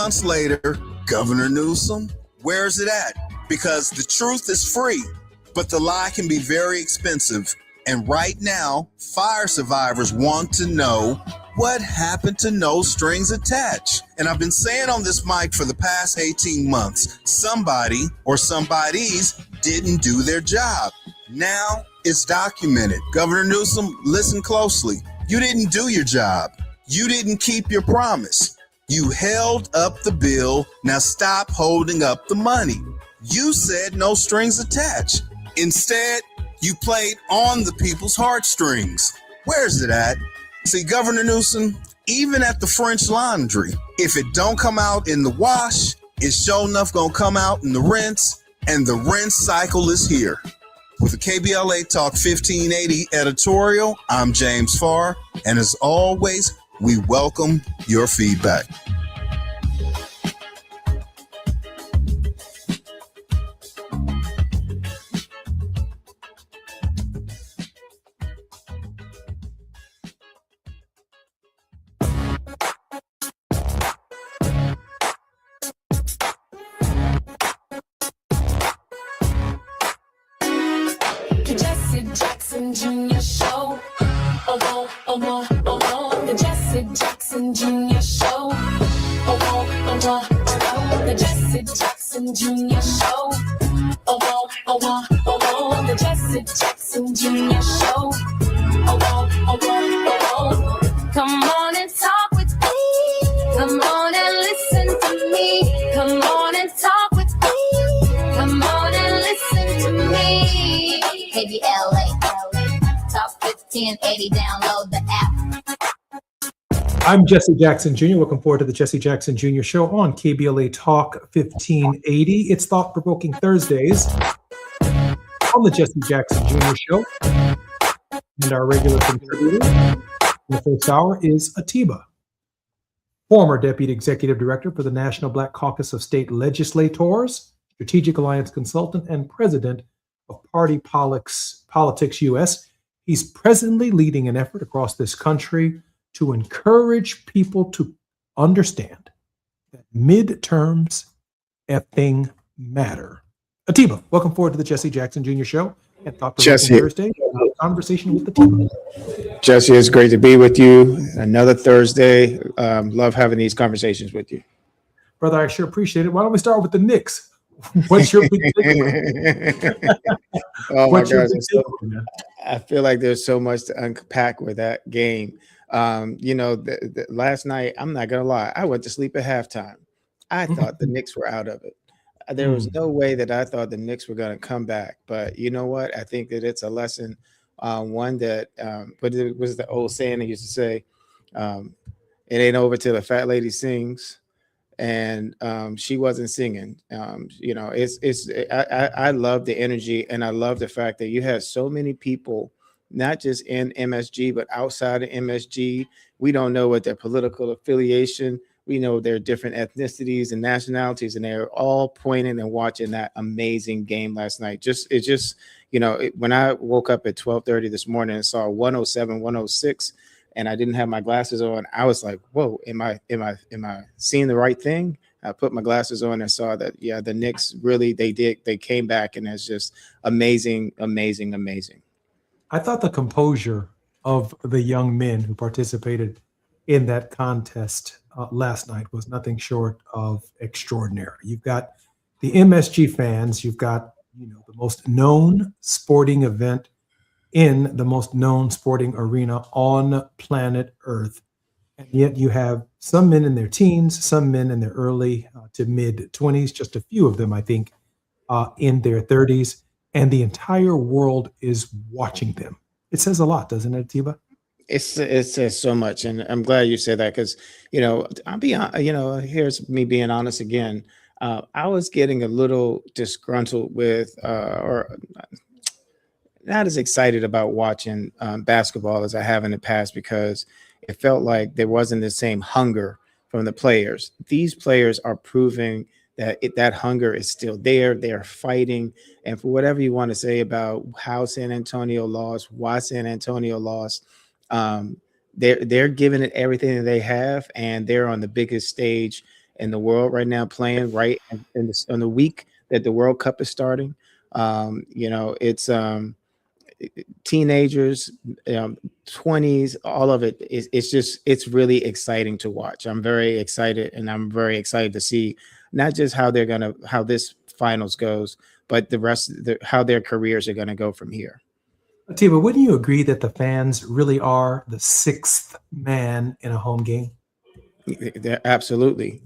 Months later, Governor Newsom, where's it at? Because the truth is free, but the lie can be very expensive. And right now, fire survivors want to know what happened to No Strings Attached. And I've been saying on this mic for the past 18 months, somebody or somebodies didn't do their job. Now it's documented. Governor Newsom, listen closely. You didn't do your job. You didn't keep your promise. You held up the bill. Now stop holding up the money. You said no strings attached. Instead, you played on the people's heartstrings. Where's it at? See, Governor Newsom, even at the French Laundry, if it don't come out in the wash, it's sure enough gonna come out in the rinse, and the rinse cycle is here. With the KBLA Talk 1580 editorial, I'm James Farr, and as always, we welcome your feedback. Jackson Jr. Show. The Jesse Jackson Jr. Show. The Jesse Jackson Jr. Show. The Jesse Jackson Jr. Show. Come on and talk with me. Come on and listen to me. Come on and talk with me. Come on and listen to me. KBLA, Talk 1580, download the app. I'm Jesse Jackson Jr. Welcome forward to the Jesse Jackson Jr. Show on KBLA Talk 1580. It's Thought-Provoking Thursdays on the Jesse Jackson Jr. Show. And our regular contributor in the first hour is Atiba, former Deputy Executive Director for the National Black Caucus of State Legislators, Strategic Alliance Consultant, and President of Party Politics US. He's presently leading an effort across this country to encourage people to understand that midterms effing matter. Atiba, welcome forward to the Jesse Jackson Jr. Show and Thought-Provoking Thursday. Conversation with Atiba. Jesse, it's great to be with you. Another Thursday. Love having these conversations with you. Brother, I sure appreciate it. Why don't we start with the Knicks? What's your big takeaway? Oh my gosh. I feel like there's so much to unpack with that game. Last night, I'm not going to lie, I went to sleep at halftime. I thought the Knicks were out of it. There was no way that I thought the Knicks were going to come back. But you know what? I think that it's a lesson, one that, but it was the old saying they used to say, it ain't over till the fat lady sings. And she wasn't singing. I love the energy, and I love the fact that you have so many people, not just in MSG, but outside of MSG. We don't know what their political affiliation. We know their different ethnicities and nationalities, and they're all pointing and watching that amazing game last night. When I woke up at 12:30 this morning and saw 107, 106, and I didn't have my glasses on, I was like, whoa, am I seeing the right thing? I put my glasses on and saw that, yeah, the Knicks really, they came back, and it's just amazing, amazing, amazing. I thought the composure of the young men who participated in that contest last night was nothing short of extraordinary. You've got the MSG fans, you've got the most known sporting event in the most known sporting arena on planet Earth, and yet you have some men in their teens, some men in their early to mid 20s, just a few of them, I think, in their 30s, and the entire world is watching them. It says a lot, doesn't it, Atiba? It says so much, and I'm glad you said that, because I'll be here's me being honest again. I was getting a little disgruntled with, or not as excited about watching basketball as I have in the past, because it felt like there wasn't the same hunger from the players. These players are proving that that hunger is still there. They are fighting, and for whatever you want to say about how San Antonio lost, why San Antonio lost. They're giving it everything that they have, and they're on the biggest stage in the world right now, playing right on the week that the World Cup is starting. It's teenagers, 20s, all of it. It's really exciting to watch. I'm very excited, and I'm very excited to see not just how this finals goes, but the rest of how their careers are going to go from here. Atiba, wouldn't you agree that the fans really are the sixth man in a home game? They absolutely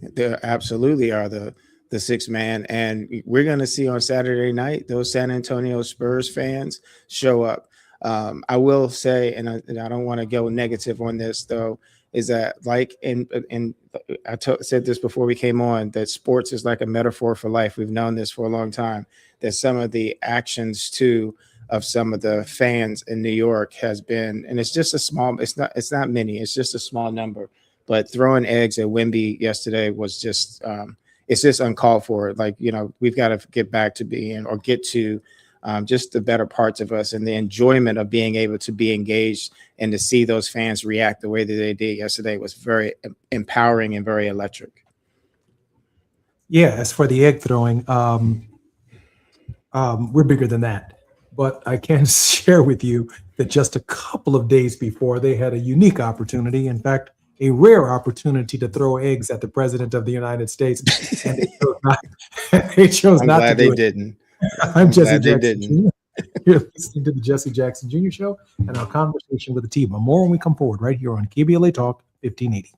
are the sixth man, and we're going to see on Saturday night those San Antonio Spurs fans show up. I will say, and I don't want to go negative on this though, is that like said this before we came on, that sports is like a metaphor for life. We've known this for a long time. That some of the actions too of some of the fans in New York has been, and it's just it's not many, it's just a small number, but throwing eggs at Wemby yesterday was just, it's just uncalled for. Like, we've got to get back to get to just the better parts of us, and the enjoyment of being able to be engaged and to see those fans react the way that they did yesterday was very empowering and very electric. Yeah. As for the egg throwing, we're bigger than that. but I can share with you that just a couple of days before, they had a unique opportunity. In fact, a rare opportunity to throw eggs at the president of the United States, and they chose I'm not glad to do they it. didn't. I'm Jesse glad they Jackson didn't. Jr. You're listening to the Jesse Jackson Jr. Show and our conversation with the team. More when we come forward right here on KBLA Talk 1580.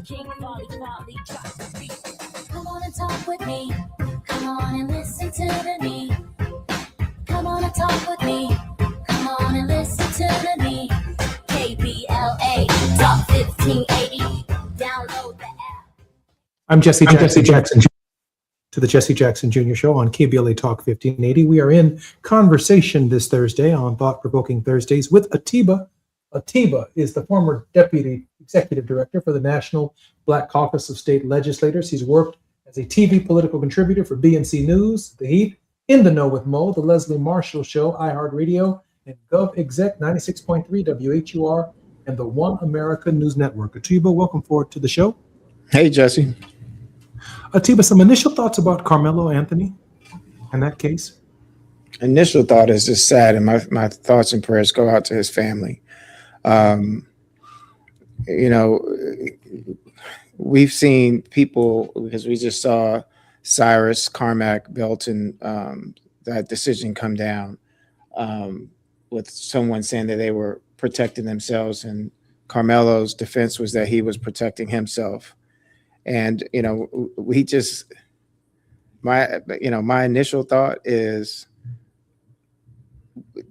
King Volley, drop the beat. Come on and talk with me. Come on and listen to me. Come on and talk with me. Come on and listen to me. KBLA Talk 1580. Download the app. I'm Jesse Jackson to the Jesse Jackson Jr. Show on KBLA Talk 1580. We are in conversation this Thursday on Thought Provoking Thursdays with Atiba. Atiba is the former Deputy Executive Director for the National Black Caucus of State Legislators. He's worked as a TV political contributor for BNC News, The Heat, In the Know with Mo, The Leslie Marshall Show, iHeartRadio, and GovExec 96.3 WHUR, and the One America News Network. Atiba, welcome forward to the show. Hey, Jesse. Atiba, some initial thoughts about Carmelo Anthony in that case? Initial thought is just sad, and my thoughts and prayers go out to his family. You know, we've seen people, because we just saw Cyrus, Carmack, Belton, that decision come down with someone saying that they were protecting themselves, and Carmelo's defense was that he was protecting himself. And, you know, my initial thought is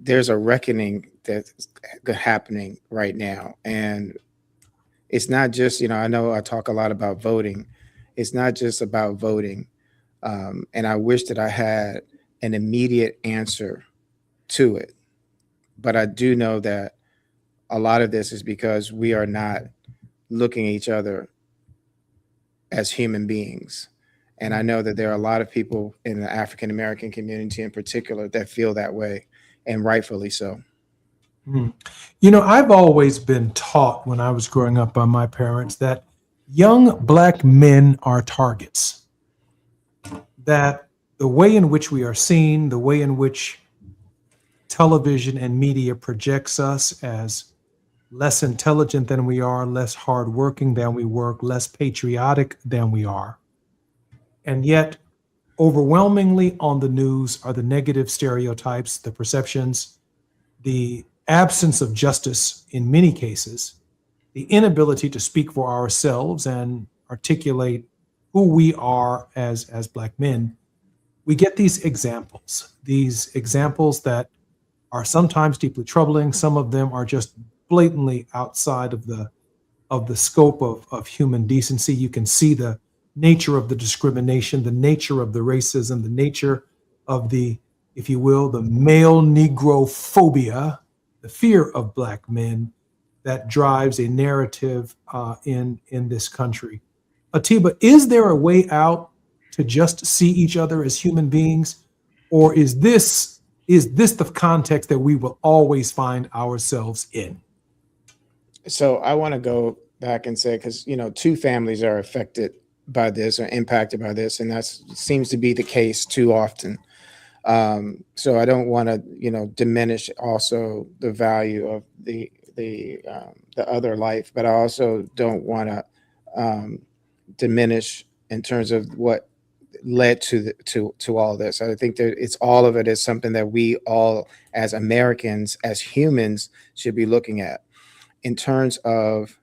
there's a reckoning that's happening right now. And it's not just, you know I talk a lot about voting. It's not just about voting. And I wish that I had an immediate answer to it. But I do know that a lot of this is because we are not looking at each other as human beings. And I know that there are a lot of people in the African American community in particular that feel that way, and rightfully so. You know, I've always been taught when I was growing up by my parents that young Black men are targets. That the way in which we are seen, the way in which television and media projects us as less intelligent than we are, less hardworking than we work, less patriotic than we are. And yet, overwhelmingly on the news are the negative stereotypes, the perceptions, the absence of justice in many cases, the inability to speak for ourselves and articulate who we are as Black men. We get these examples that are sometimes deeply troubling. Some of them are just blatantly outside of the scope of human decency. You can see the nature of the discrimination, the nature of the racism, the nature of the, if you will, the male Negro phobia, the fear of Black men that drives a narrative in this country. Atiba, is there a way out to just see each other as human beings, or is this the context that we will always find ourselves in? So I want to go back and say, because, you know, two families are affected by this or impacted by this, and that seems to be the case too often. So I don't want to, you know, diminish also the value of the other life, but I also don't want to diminish in terms of what led to all this. I think that it's all of it is something that we all as Americans, as humans, should be looking at in terms of,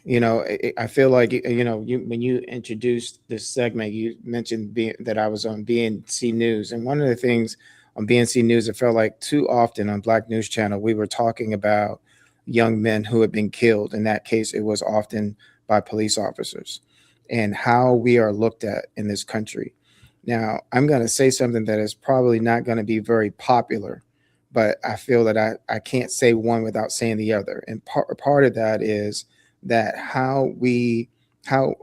you know, I feel like, you know, when you introduced this segment, you mentioned that I was on BNC News. And one of the things on BNC News, it felt like too often on Black News Channel, we were talking about young men who had been killed. In that case, it was often by police officers, and how we are looked at in this country. Now, I'm going to say something that is probably not going to be very popular, but I feel that I can't say one without saying the other. And part of that is that how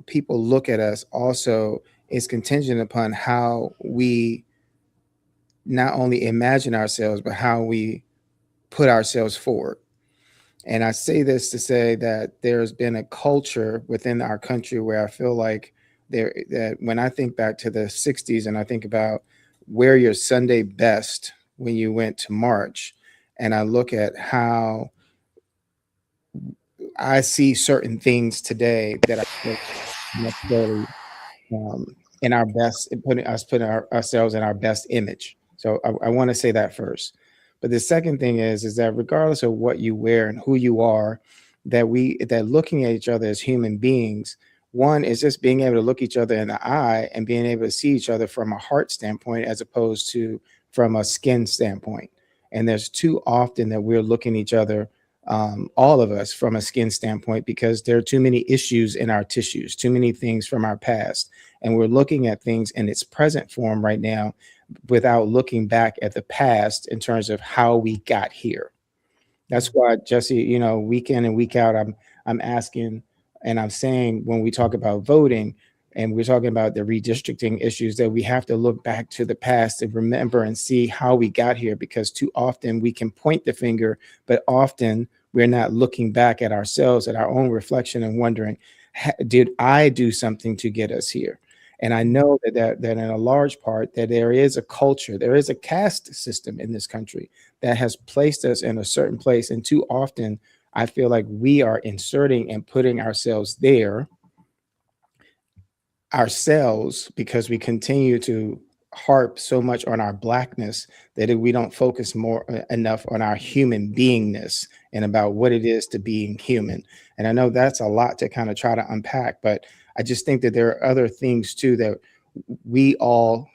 people look at us also is contingent upon how we not only imagine ourselves, but how we put ourselves forward. And I say this to say that there's been a culture within our country where I feel like that when I think back to the 60s and I think about wear your Sunday best when you went to march, and I look at how I see certain things today that I necessarily in our best, putting ourselves in our best image. So I want to say that first. But the second thing is that regardless of what you wear and who you are, that looking at each other as human beings, one is just being able to look each other in the eye and being able to see each other from a heart standpoint as opposed to from a skin standpoint. And there's too often that we're looking at each other, all of us, from a skin standpoint, because there are too many issues in our tissues, too many things from our past. And we're looking at things in its present form right now without looking back at the past in terms of how we got here. That's why, Jesse, week in and week out, I'm asking and I'm saying, when we talk about voting and we're talking about the redistricting issues, that we have to look back to the past and remember and see how we got here, because too often we can point the finger, but often we're not looking back at ourselves, at our own reflection, and wondering, did I do something to get us here? And I know that in a large part that there is a culture, there is a caste system in this country that has placed us in a certain place. And too often, I feel like we are inserting and putting ourselves there ourselves because we continue to harp so much on our blackness that we don't focus more enough on our human beingness and about what it is to being human. And I know that's a lot to kind of try to unpack, but I just think that there are other things too that we all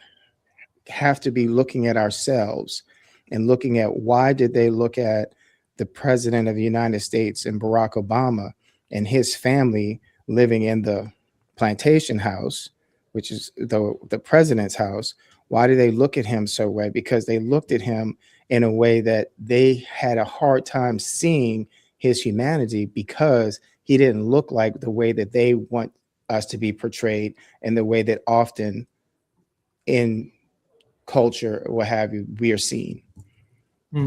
have to be looking at ourselves and looking at, why did they look at the president of the United States and Barack Obama and his family living in the plantation house, which is the president's house? Why do they look at him so way? Because they looked at him in a way that they had a hard time seeing his humanity, because he didn't look like the way that they want us to be portrayed, and the way that often in culture, what have you, we are seen. I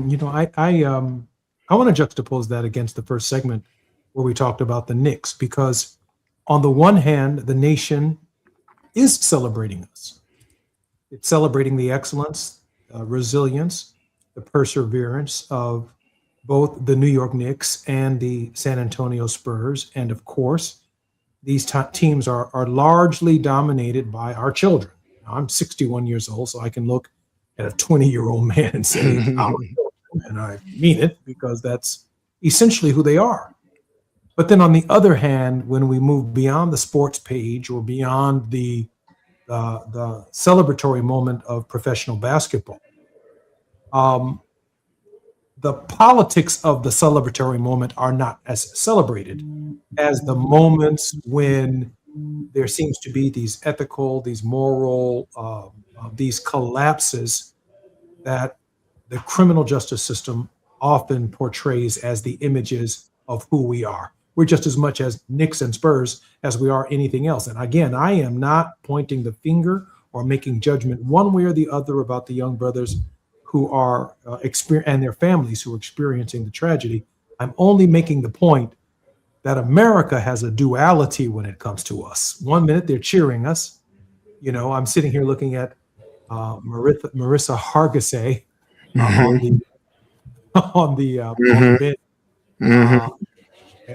want to juxtapose that against the first segment where we talked about the Knicks, because on the one hand, the nation is celebrating us. It's celebrating the excellence, resilience, the perseverance of both the New York Knicks and the San Antonio Spurs. And of course, these teams are largely dominated by our children. Now, I'm 61 years old, so I can look at a 20-year-old man and say, our children, and I mean it, because that's essentially who they are. But then on the other hand, when we move beyond the sports page or beyond the celebratory moment of professional basketball, the politics of the celebratory moment are not as celebrated as the moments when there seems to be these ethical, these moral, these collapses that the criminal justice system often portrays as the images of who we are. We're just as much as Knicks and Spurs as we are anything else. And again, I am not pointing the finger or making judgment one way or the other about the young brothers who are and their families who are experiencing the tragedy. I'm only making the point that America has a duality when it comes to us. One minute they're cheering us. I'm sitting here looking at Marissa Hargitay on the bench.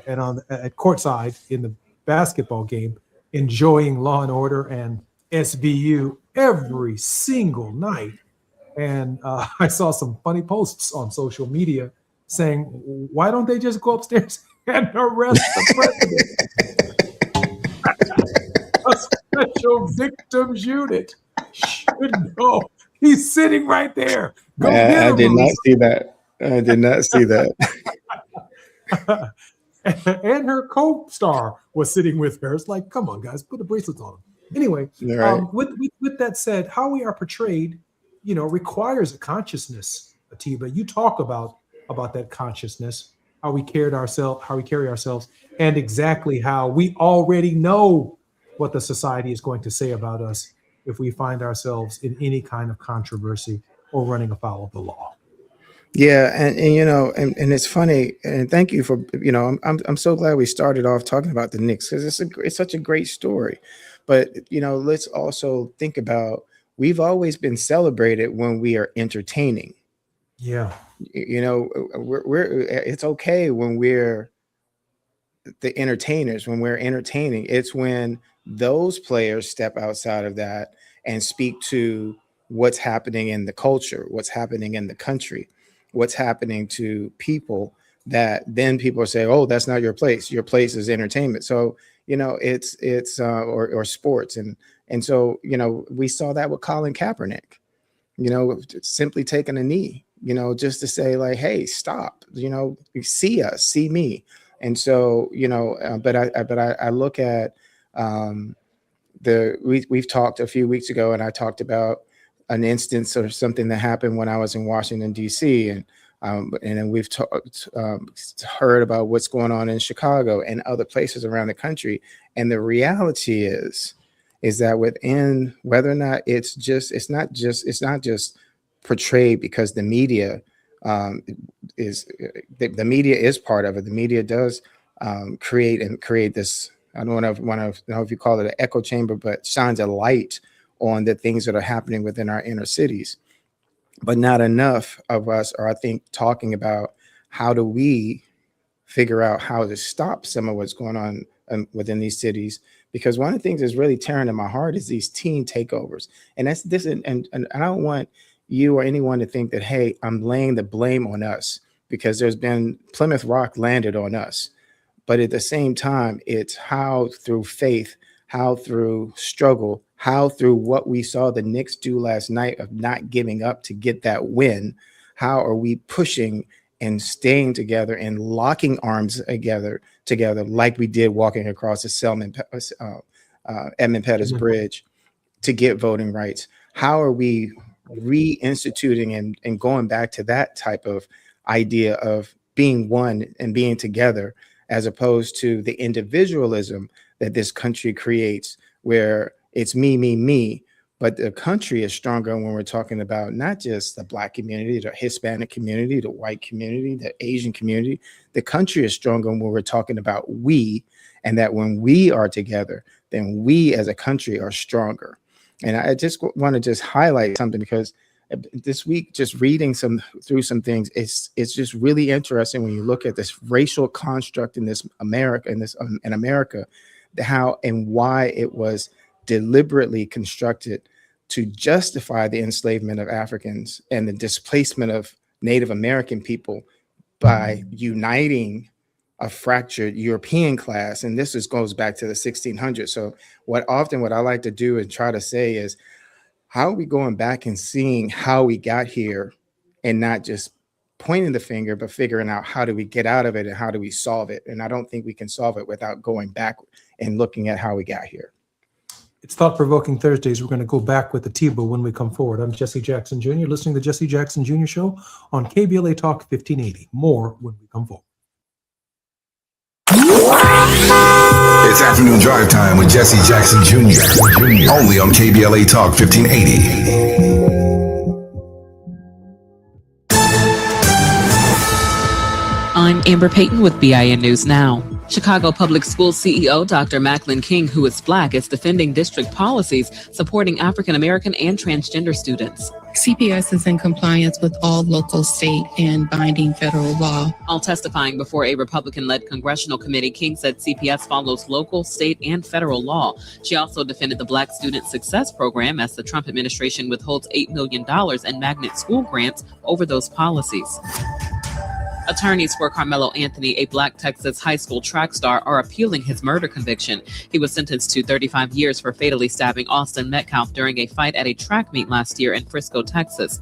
And at courtside in the basketball game, enjoying Law and Order and SVU every single night. And I saw some funny posts on social media saying, why don't they just go upstairs and arrest the president? A special victims unit should go. He's sitting right there. Go get him, I did not see that. I did not see that. And her co-star was sitting with her. It's like, come on, guys, put the bracelets on them. Anyway, right. With that said, how we are portrayed, requires a consciousness. Atiba, you talk about that consciousness, how we carry ourselves, and exactly how we already know what the society is going to say about us if we find ourselves in any kind of controversy or running afoul of the law. Yeah, and it's funny, and thank you for I'm so glad we started off talking about the Knicks, because it's such a great story. But let's also think about, we've always been celebrated when we are entertaining. Yeah, it's okay when we're the entertainers, when we're entertaining. It's when those players step outside of that and speak to what's happening in the culture, what's happening in the country, what's happening to people that then people say, oh, that's not your place. Your place is entertainment. So, it's or sports. And so, we saw that with Colin Kaepernick, simply taking a knee, just to say like, hey, stop, see us, see me. And so, but I look at we've talked a few weeks ago, and I talked about an instance or something that happened when I was in Washington, D.C. And then we've heard about what's going on in Chicago and other places around the country. And the reality is that within, whether or not it's not just portrayed because the media the media is part of it. The media does create this. I don't know if you call it an echo chamber, but shines a light on the things that are happening within our inner cities. But not enough of us are, I think, talking about how do we figure out how to stop some of what's going on within these cities. Because one of the things that's really tearing in my heart is these teen takeovers. And that's this, and I don't want you or anyone to think that, hey, I'm laying the blame on us, because there's been Plymouth Rock landed on us. But at the same time, it's how through faith, how through struggle, how through what we saw the Knicks do last night of not giving up to get that win, how are we pushing and staying together and locking arms together like we did walking across the Edmund Pettus Bridge to get voting rights? How are we reinstituting and going back to that type of idea of being one and being together, as opposed to the individualism that this country creates, where it's me, but the country is stronger when we're talking about not just the Black community, the Hispanic community, the white community, the Asian community. The country is stronger when we're talking about we, and that when we are together, then we as a country are stronger. And I just want to just highlight something, because this week, just reading through some things, it's just really interesting when you look at this racial construct in America, how and why it was deliberately constructed to justify the enslavement of Africans and the displacement of Native American people by uniting a fractured European class. And this goes back to the 1600s. So what I like to do and try to say is, how are we going back and seeing how we got here, and not just pointing the finger, but figuring out how do we get out of it and how do we solve it? And I don't think we can solve it without going back and looking at how we got here. It's Thought-Provoking Thursdays. We're going to go back with the Tebow when we come forward. I'm Jesse Jackson Jr., listening to the Jesse Jackson Jr. Show on KBLA Talk 1580. More when we come forward. It's afternoon drive time with Jesse Jackson Jr. Only on KBLA Talk 1580. I'm Amber Payton with BIN News Now. Chicago Public Schools CEO Dr. Macklin King, who is Black, is defending district policies supporting African American and transgender students. CPS is in compliance with all local, state, and binding federal law. While testifying before a Republican-led congressional committee, King said CPS follows local, state, and federal law. She also defended the Black Student Success Program as the Trump administration withholds $8 million in magnet school grants over those policies. Attorneys for Carmelo Anthony, a Black Texas high school track star, are appealing his murder conviction. He was sentenced to 35 years for fatally stabbing Austin Metcalf during a fight at a track meet last year in Frisco, Texas.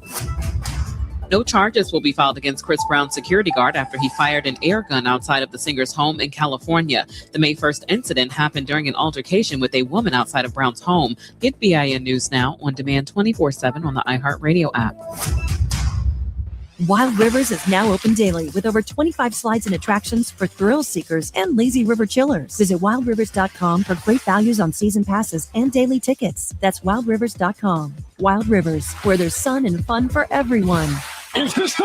No charges will be filed against Chris Brown's security guard after he fired an air gun outside of the singer's home in California. The May 1st incident happened during an altercation with a woman outside of Brown's home. Get BIN News Now on demand 24/7 on the iHeartRadio app. Wild Rivers is now open daily with over 25 slides and attractions for thrill seekers and lazy river chillers. Visit wildrivers.com for great values on season passes and daily tickets. That's wildrivers.com. Wild Rivers, where there's sun and fun for everyone. This is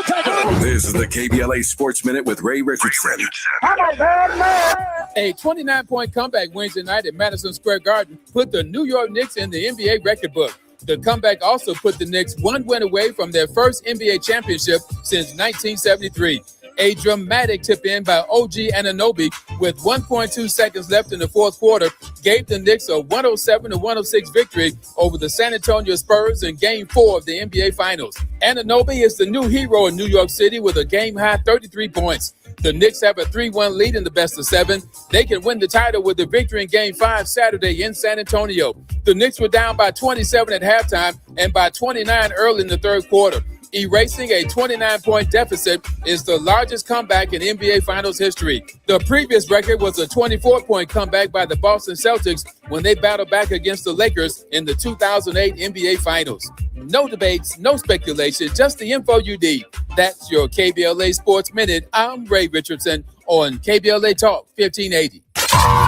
the KBLA Sports Minute with Ray Richardson. A 29-point comeback Wednesday night at Madison Square Garden put the New York Knicks in the NBA record book. The comeback also put the Knicks one win away from their first NBA championship since 1973. A dramatic tip-in by OG Anunoby with 1.2 seconds left in the fourth quarter gave the Knicks a 107-106 victory over the San Antonio Spurs in Game 4 of the NBA Finals. Anunoby is the new hero in New York City with a game-high 33 points. The Knicks have a 3-1 lead in the best of 7. They can win the title with a victory in Game 5 Saturday in San Antonio. The Knicks were down by 27 at halftime and by 29 early in the third quarter. Erasing a 29-point deficit is the largest comeback in NBA Finals history. The previous record was a 24-point comeback by the Boston Celtics when they battled back against the Lakers in the 2008 NBA Finals. No debates, no speculation, just the info you need. That's your KBLA Sports Minute. I'm Ray Richardson on KBLA Talk 1580.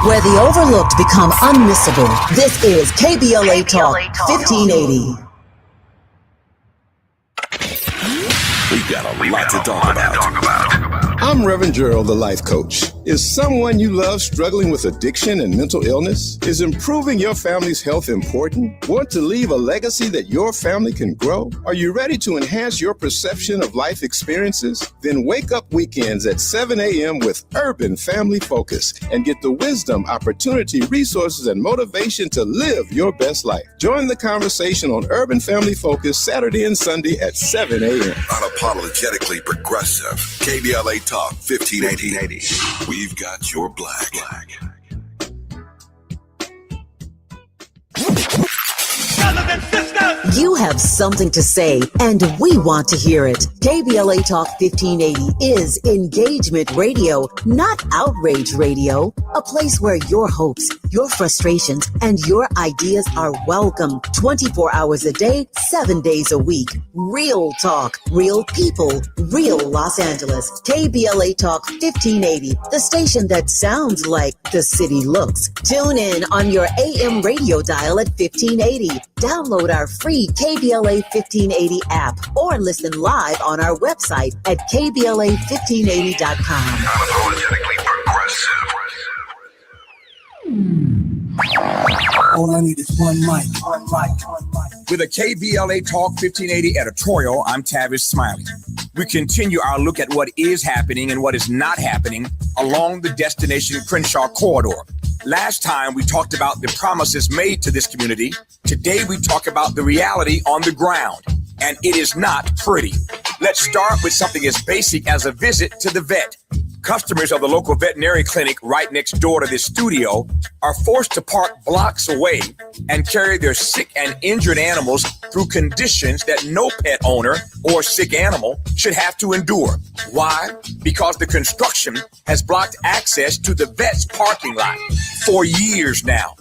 Where the overlooked become unmissable, this is KBLA Talk 1580. We've got a lot to talk about. I'm Reverend Gerald, the life coach. Is someone you love struggling with addiction and mental illness? Is improving your family's health important? Want to leave a legacy that your family can grow? Are you ready to enhance your perception of life experiences? Then wake up weekends at 7 a.m. with Urban Family Focus and get the wisdom, opportunity, resources, and motivation to live your best life. Join the conversation on Urban Family Focus Saturday and Sunday at 7 a.m. Unapologetically progressive. KBLA Talk 1580. We've got your black. Brothers and sisters, you have something to say, and we want to hear it. KBLA Talk 1580 is engagement radio, not outrage radio. A place where your hopes, your frustrations, and your ideas are welcome 24 hours a day, 7 days a week. Real talk, real people, real Los Angeles. KBLA Talk 1580, the station that sounds like the city looks. Tune in on your AM radio dial at 1580. Download our free KBLA 1580 app or listen live on our website at KBLA1580.com. Unapologetically progressive. All I need is one mic. With a KBLA Talk 1580 editorial, I'm Tavis Smiley. We continue our look at what is happening and what is not happening along the Destination Crenshaw corridor. Last time we talked about the promises made to this community. Today we talk about the reality on the ground, and it is not pretty. Let's start with something as basic as a visit to the vet. Customers of the local veterinary clinic right next door to this studio are forced to park blocks away and carry their sick and injured animals through conditions that no pet owner or sick animal should have to endure. Why? Because the construction has blocked access to the vet's parking lot for years now.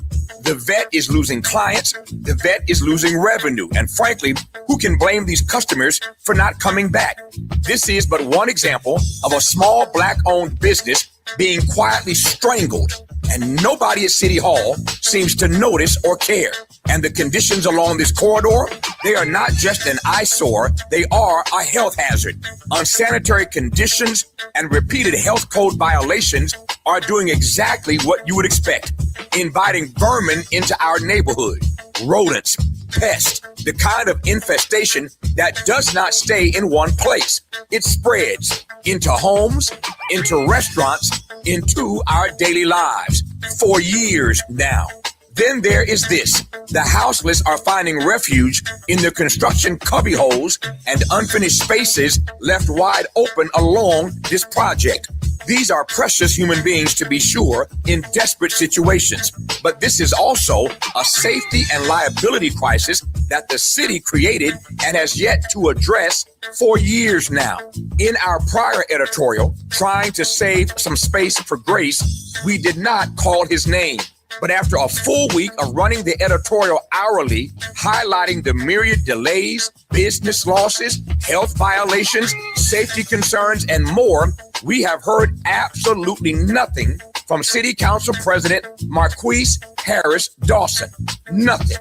The vet is losing clients, the vet is losing revenue, and frankly, who can blame these customers for not coming back? This is but one example of a small Black-owned business being quietly strangled, and nobody at City Hall seems to notice or care. And the conditions along this corridor, they are not just an eyesore, they are a health hazard. Unsanitary conditions and repeated health code violations are doing exactly what you would expect, inviting vermin into our neighborhood. Rodents, pests, the kind of infestation that does not stay in one place. It spreads into homes, into restaurants, into our daily lives for years now. Then there is this. The houseless are finding refuge in the construction cubbyholes and unfinished spaces left wide open along this project. These are precious human beings, to be sure, in desperate situations. But this is also a safety and liability crisis that the city created and has yet to address for years now. In our prior editorial, trying to save some space for Grace, we did not call his name. But after a full week of running the editorial hourly, highlighting the myriad delays, business losses, health violations, safety concerns, and more, we have heard absolutely nothing from City Council President Marquise Harris Dawson. Nothing.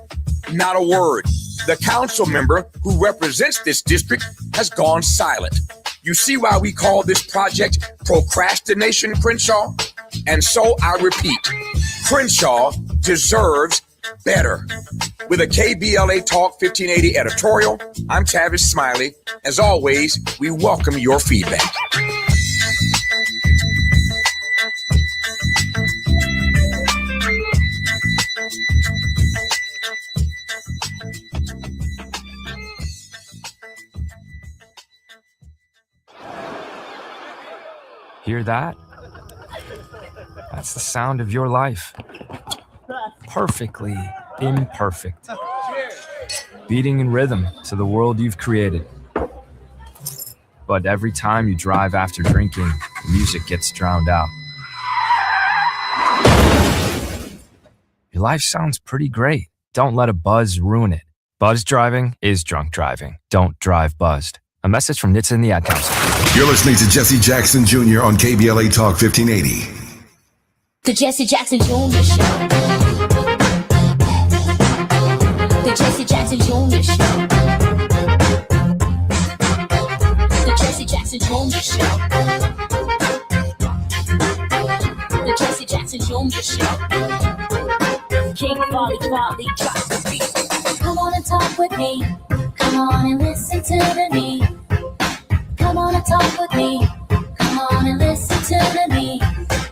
Not a word. The council member who represents this district has gone silent. You see why we call this project Procrastination Crenshaw? And so I repeat, Crenshaw deserves better. With a KBLA Talk 1580 editorial, I'm Tavis Smiley. As always, we welcome your feedback. Hear that? That's the sound of your life. Perfectly imperfect. Beating in rhythm to the world you've created. But every time you drive after drinking, music gets drowned out. Your life sounds pretty great. Don't let a buzz ruin it. Buzz driving is drunk driving. Don't drive buzzed. A message from NHTSA and the Ad Council. You're listening to Jesse Jackson Jr. on KBLA Talk 1580. The Jesse Jackson Jr. Show. The Jesse Jackson Jr. Show. The Jesse Jackson Jr. Show. The Jesse Jackson Jr. Show. King Volley, drop the beat. Come on and talk with me. Come on and listen to me. Come on and talk with me. Come on and listen to me.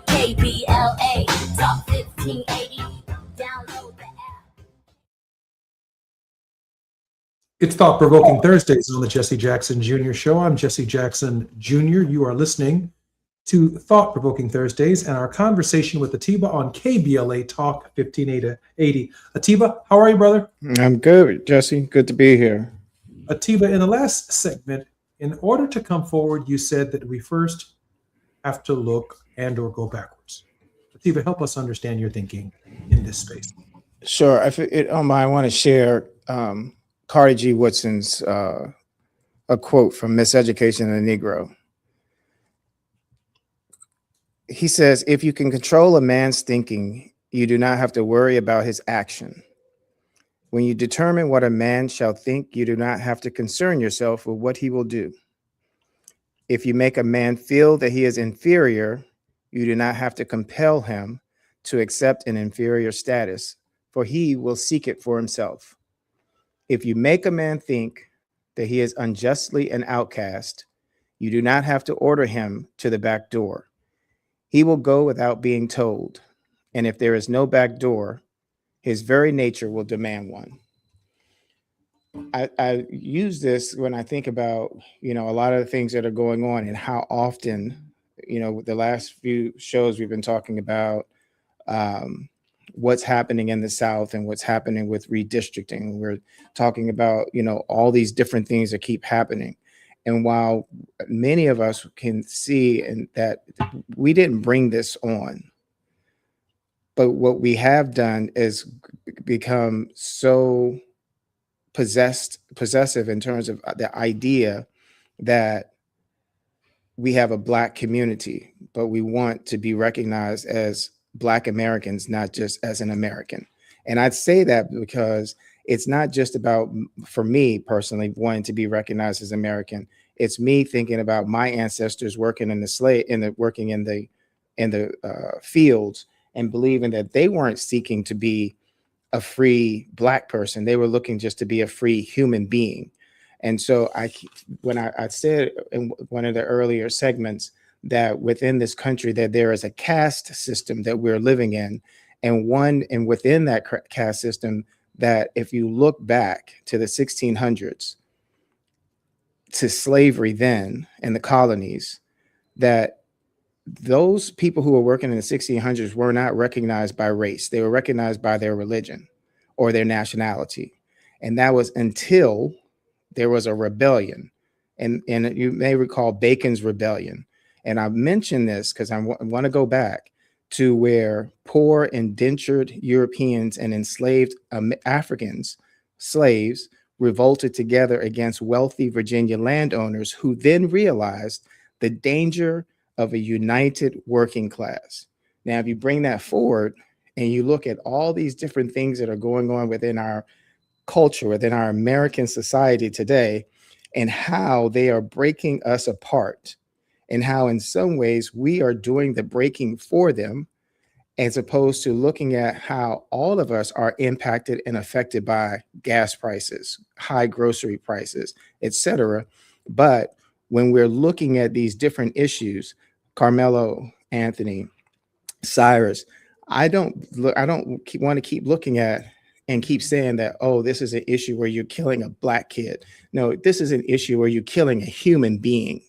KBLA Talk 1580. Download the app. It's Thought Provoking Thursdays on the Jesse Jackson Jr. Show. I'm Jesse Jackson Jr. You are listening to Thought Provoking Thursdays and our conversation with Atiba on KBLA Talk 1580. Atiba, how are you, brother? I'm good, Jesse. Good to be here. Atiba, in the last segment, in order to come forward, you said that we first have to look and or go backwards. Atiba, help us understand your thinking in this space. Sure. If it don't mind, I want to share Carter G. Woodson's a quote from Miseducation of the Negro. He says, "If you can control a man's thinking, you do not have to worry about his action. When you determine what a man shall think, you do not have to concern yourself with what he will do. If you make a man feel that he is inferior, you do not have to compel him to accept an inferior status, for he will seek it for himself. If you make a man think that he is unjustly an outcast, you do not have to order him to the back door. He will go without being told, and if there is no back door, his very nature will demand one." I use this when I think about, a lot of the things that are going on and how often, the last few shows we've been talking about what's happening in the South and what's happening with redistricting. We're talking about, all these different things that keep happening. And while many of us can see and that we didn't bring this on, but what we have done is become so possessive in terms of the idea that we have a Black community, but we want to be recognized as Black Americans, not just as an American. And I'd say that because it's not just about, for me personally, wanting to be recognized as American. It's me thinking about my ancestors working in the fields and believing that they weren't seeking to be a free Black person. They were looking just to be a free human being. And so when I said in one of the earlier segments that within this country that there is a caste system that we're living in, and within that caste system, that if you look back to the 1600s, to slavery then in the colonies, that those people who were working in the 1600s were not recognized by race. They were recognized by their religion or their nationality. And that was until there was a rebellion. And you may recall Bacon's Rebellion. And I mention this because I want to go back to where poor indentured Europeans and enslaved Africans, slaves, revolted together against wealthy Virginia landowners who then realized the danger of a united working class. Now, if you bring that forward and you look at all these different things that are going on within our culture, within our American society today, and how they are breaking us apart, and how in some ways we are doing the breaking for them, as opposed to looking at how all of us are impacted and affected by gas prices, high grocery prices, etc. But when we're looking at these different issues, Carmelo, Anthony, Cyrus, I don't want to keep looking at and keep saying that, oh, this is an issue where you're killing a Black kid. No, this is an issue where you're killing a human being.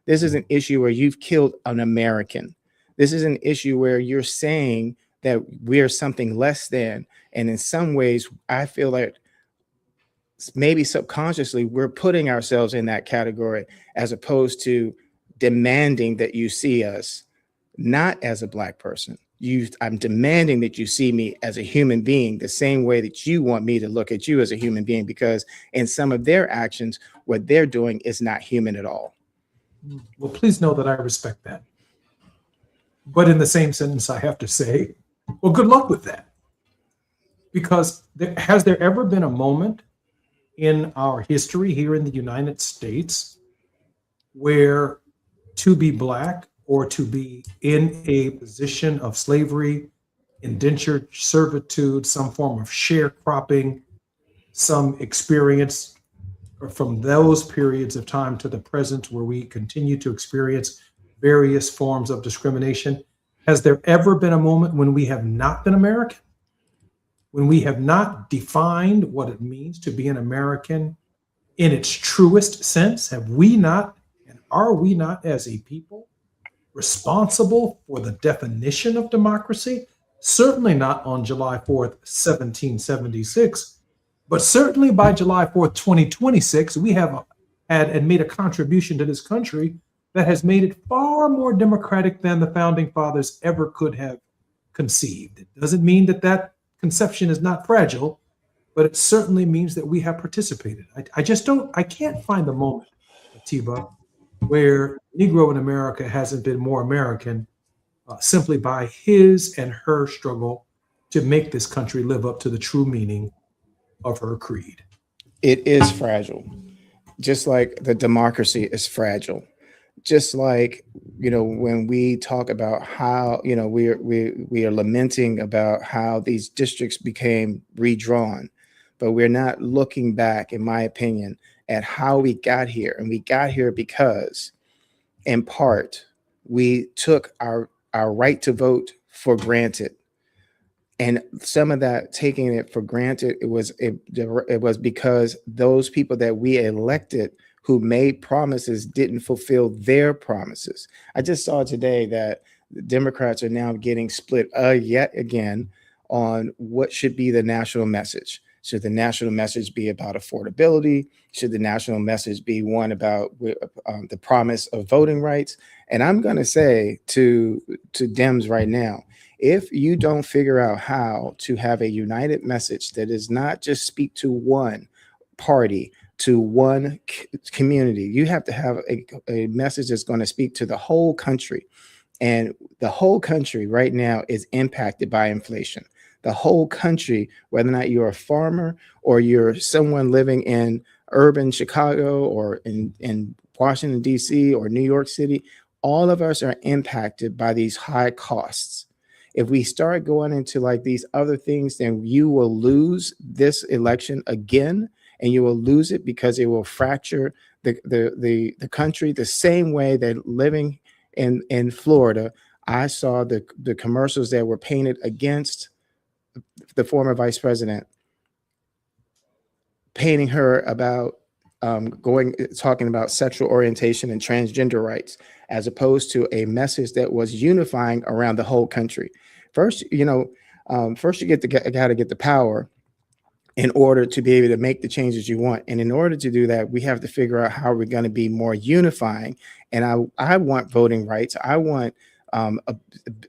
This is an issue where you've killed an American. This is an issue where you're saying that we're something less than. And in some ways, I feel like maybe subconsciously we're putting ourselves in that category, as opposed to demanding that you see us not as a Black person. I'm demanding that you see me as a human being, the same way that you want me to look at you as a human being, because in some of their actions, what they're doing is not human at all. Well, please know that I respect that. But in the same sentence, I have to say, well, good luck with that. Because has there ever been a moment in our history here in the United States where to be Black or to be in a position of slavery, indentured servitude, some form of sharecropping, some experience from those periods of time to the present where we continue to experience various forms of discrimination? Has there ever been a moment when we have not been American? When we have not defined what it means to be an American in its truest sense? Have we not, and are we not as a people responsible for the definition of democracy? Certainly not on July 4th, 1776, but certainly by July 4th, 2026, we have had and made a contribution to this country that has made it far more democratic than the founding fathers ever could have conceived. It doesn't mean that that conception is not fragile, but it certainly means that we have participated. I can't find the moment, Atiba, where Negro in America hasn't been more American simply by his and her struggle to make this country live up to the true meaning of her creed. It is fragile, just like the democracy is fragile. Just like, when we talk about how, we are lamenting about how these districts became redrawn, but we're not looking back, in my opinion, at how we got here. And we got here because, in part, we took our right to vote for granted. And some of that taking it for granted, it was because those people that we elected who made promises didn't fulfill their promises. I just saw today that the Democrats are now getting split yet again on what should be the national message. Should the national message be about affordability? Should the national message be one about the promise of voting rights? And I'm going to say to Dems right now, if you don't figure out how to have a united message that does not just speak to one party, to one community, you have to have a message that's going to speak to the whole country. And the whole country right now is impacted by inflation. The whole country, whether or not you're a farmer or you're someone living in urban Chicago or in Washington, D.C. or New York City, all of us are impacted by these high costs. If we start going into like these other things, then you will lose this election again, and you will lose it because it will fracture the country the same way that living in Florida, I saw the commercials that were painted against the former vice president, painting her about talking about sexual orientation and transgender rights, as opposed to a message that was unifying around the whole country. First, first you got to get the power in order to be able to make the changes you want. And in order to do that, we have to figure out how we're going to be more unifying. And I want voting rights. I want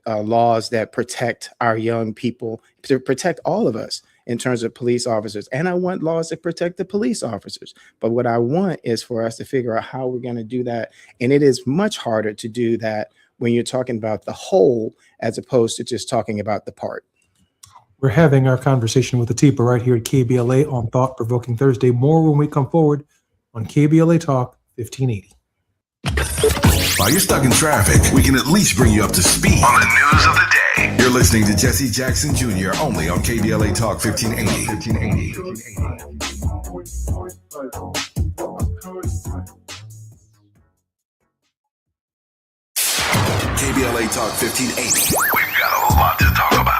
laws that protect our young people, to protect all of us in terms of police officers. And I want laws that protect the police officers. But what I want is for us to figure out how we're going to do that. And it is much harder to do that when you're talking about the whole, as opposed to just talking about the part. We're having our conversation with Atiba right here at KBLA on Thought Provoking Thursday. More when we come forward on KBLA Talk 1580. While you're stuck in traffic, we can at least bring you up to speed on the news of the day. You're listening to Jesse Jackson Jr. only on KBLA Talk 1580. KBLA Talk 1580. We've got a lot to talk about.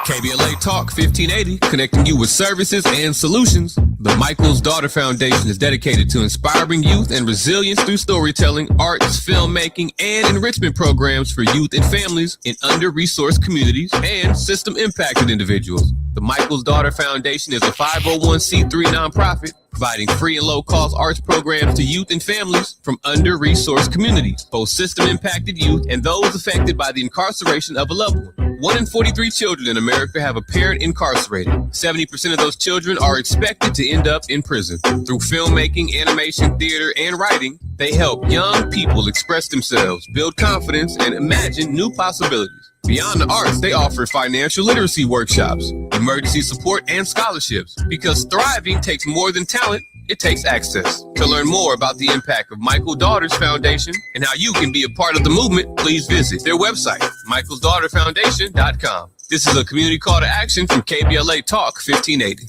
KBLA Talk 1580, connecting you with services and solutions The Michael's Daughter Foundation is dedicated to inspiring youth and resilience through storytelling, arts, filmmaking, and enrichment programs for youth and families in under-resourced communities and system-impacted individuals. The Michael's Daughter Foundation is a 501c3 nonprofit providing free and low-cost arts programs to youth and families from under-resourced communities, both system-impacted youth and those affected by the incarceration of a loved one. 1 in 43 children in America have a parent incarcerated. 70% of those children are expected to end up in prison. Through filmmaking, animation, theater, and writing, they help young people express themselves, build confidence, and imagine new possibilities. Beyond the arts, they offer financial literacy workshops, emergency support, and scholarships. Because thriving takes more than talent, it takes access. To learn more about the impact of Michael Daughters Foundation and how you can be a part of the movement, please visit their website, michaelsdaughterfoundation.com. This is a community call to action from KBLA Talk 1580.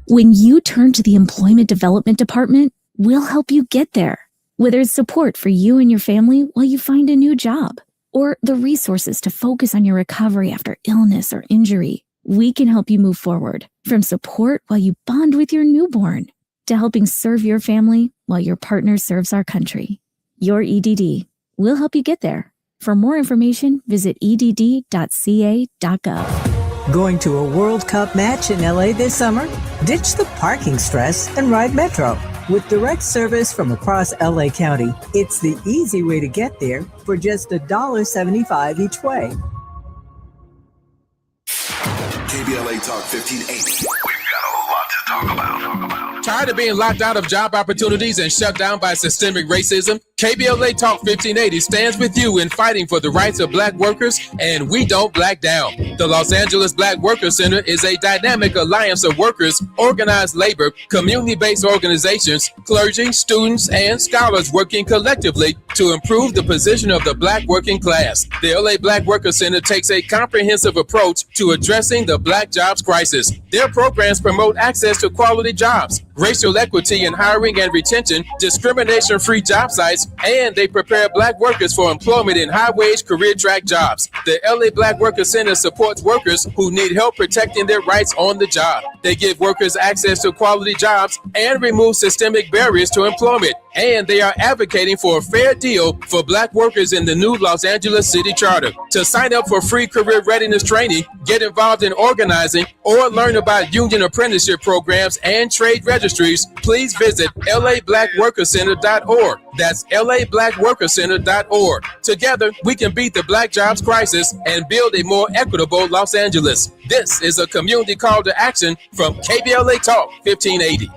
When you turn to the Employment Development Department, we'll help you get there. Whether it's support for you and your family while you find a new job, or the resources to focus on your recovery after illness or injury, we can help you move forward. From support while you bond with your newborn, to helping serve your family while your partner serves our country. Your EDD. We'll help you get there. For more information, visit edd.ca.gov. Going to a World Cup match in LA this summer? Ditch the parking stress and ride Metro. With direct service from across LA County, it's the easy way to get there for just $1.75 each way. KBLA Talk 1580. We've got a lot to talk about. Tired of being locked out of job opportunities and shut down by systemic racism? KBLA Talk 1580 stands with you in fighting for the rights of black workers, and we don't black down. The Los Angeles Black Workers Center is a dynamic alliance of workers, organized labor, community-based organizations, clergy, students, and scholars working collectively to improve the position of the black working class. The LA Black Workers Center takes a comprehensive approach to addressing the black jobs crisis. Their programs promote access to quality jobs, racial equity in hiring and retention, discrimination-free job sites, and they prepare black workers for employment in high-wage career track jobs. The LA Black Workers Center supports workers who need help protecting their rights on the job. They give workers access to quality jobs and remove systemic barriers to employment. And they are advocating for a fair deal for black workers in the new Los Angeles City Charter. To sign up for free career readiness training, get involved in organizing, or learn about union apprenticeship programs and trade registries, please visit lablackworkercenter.org. That's lablackworkercenter.org. Together, we can beat the black jobs crisis and build a more equitable Los Angeles. This is a community call to action from KBLA Talk 1580.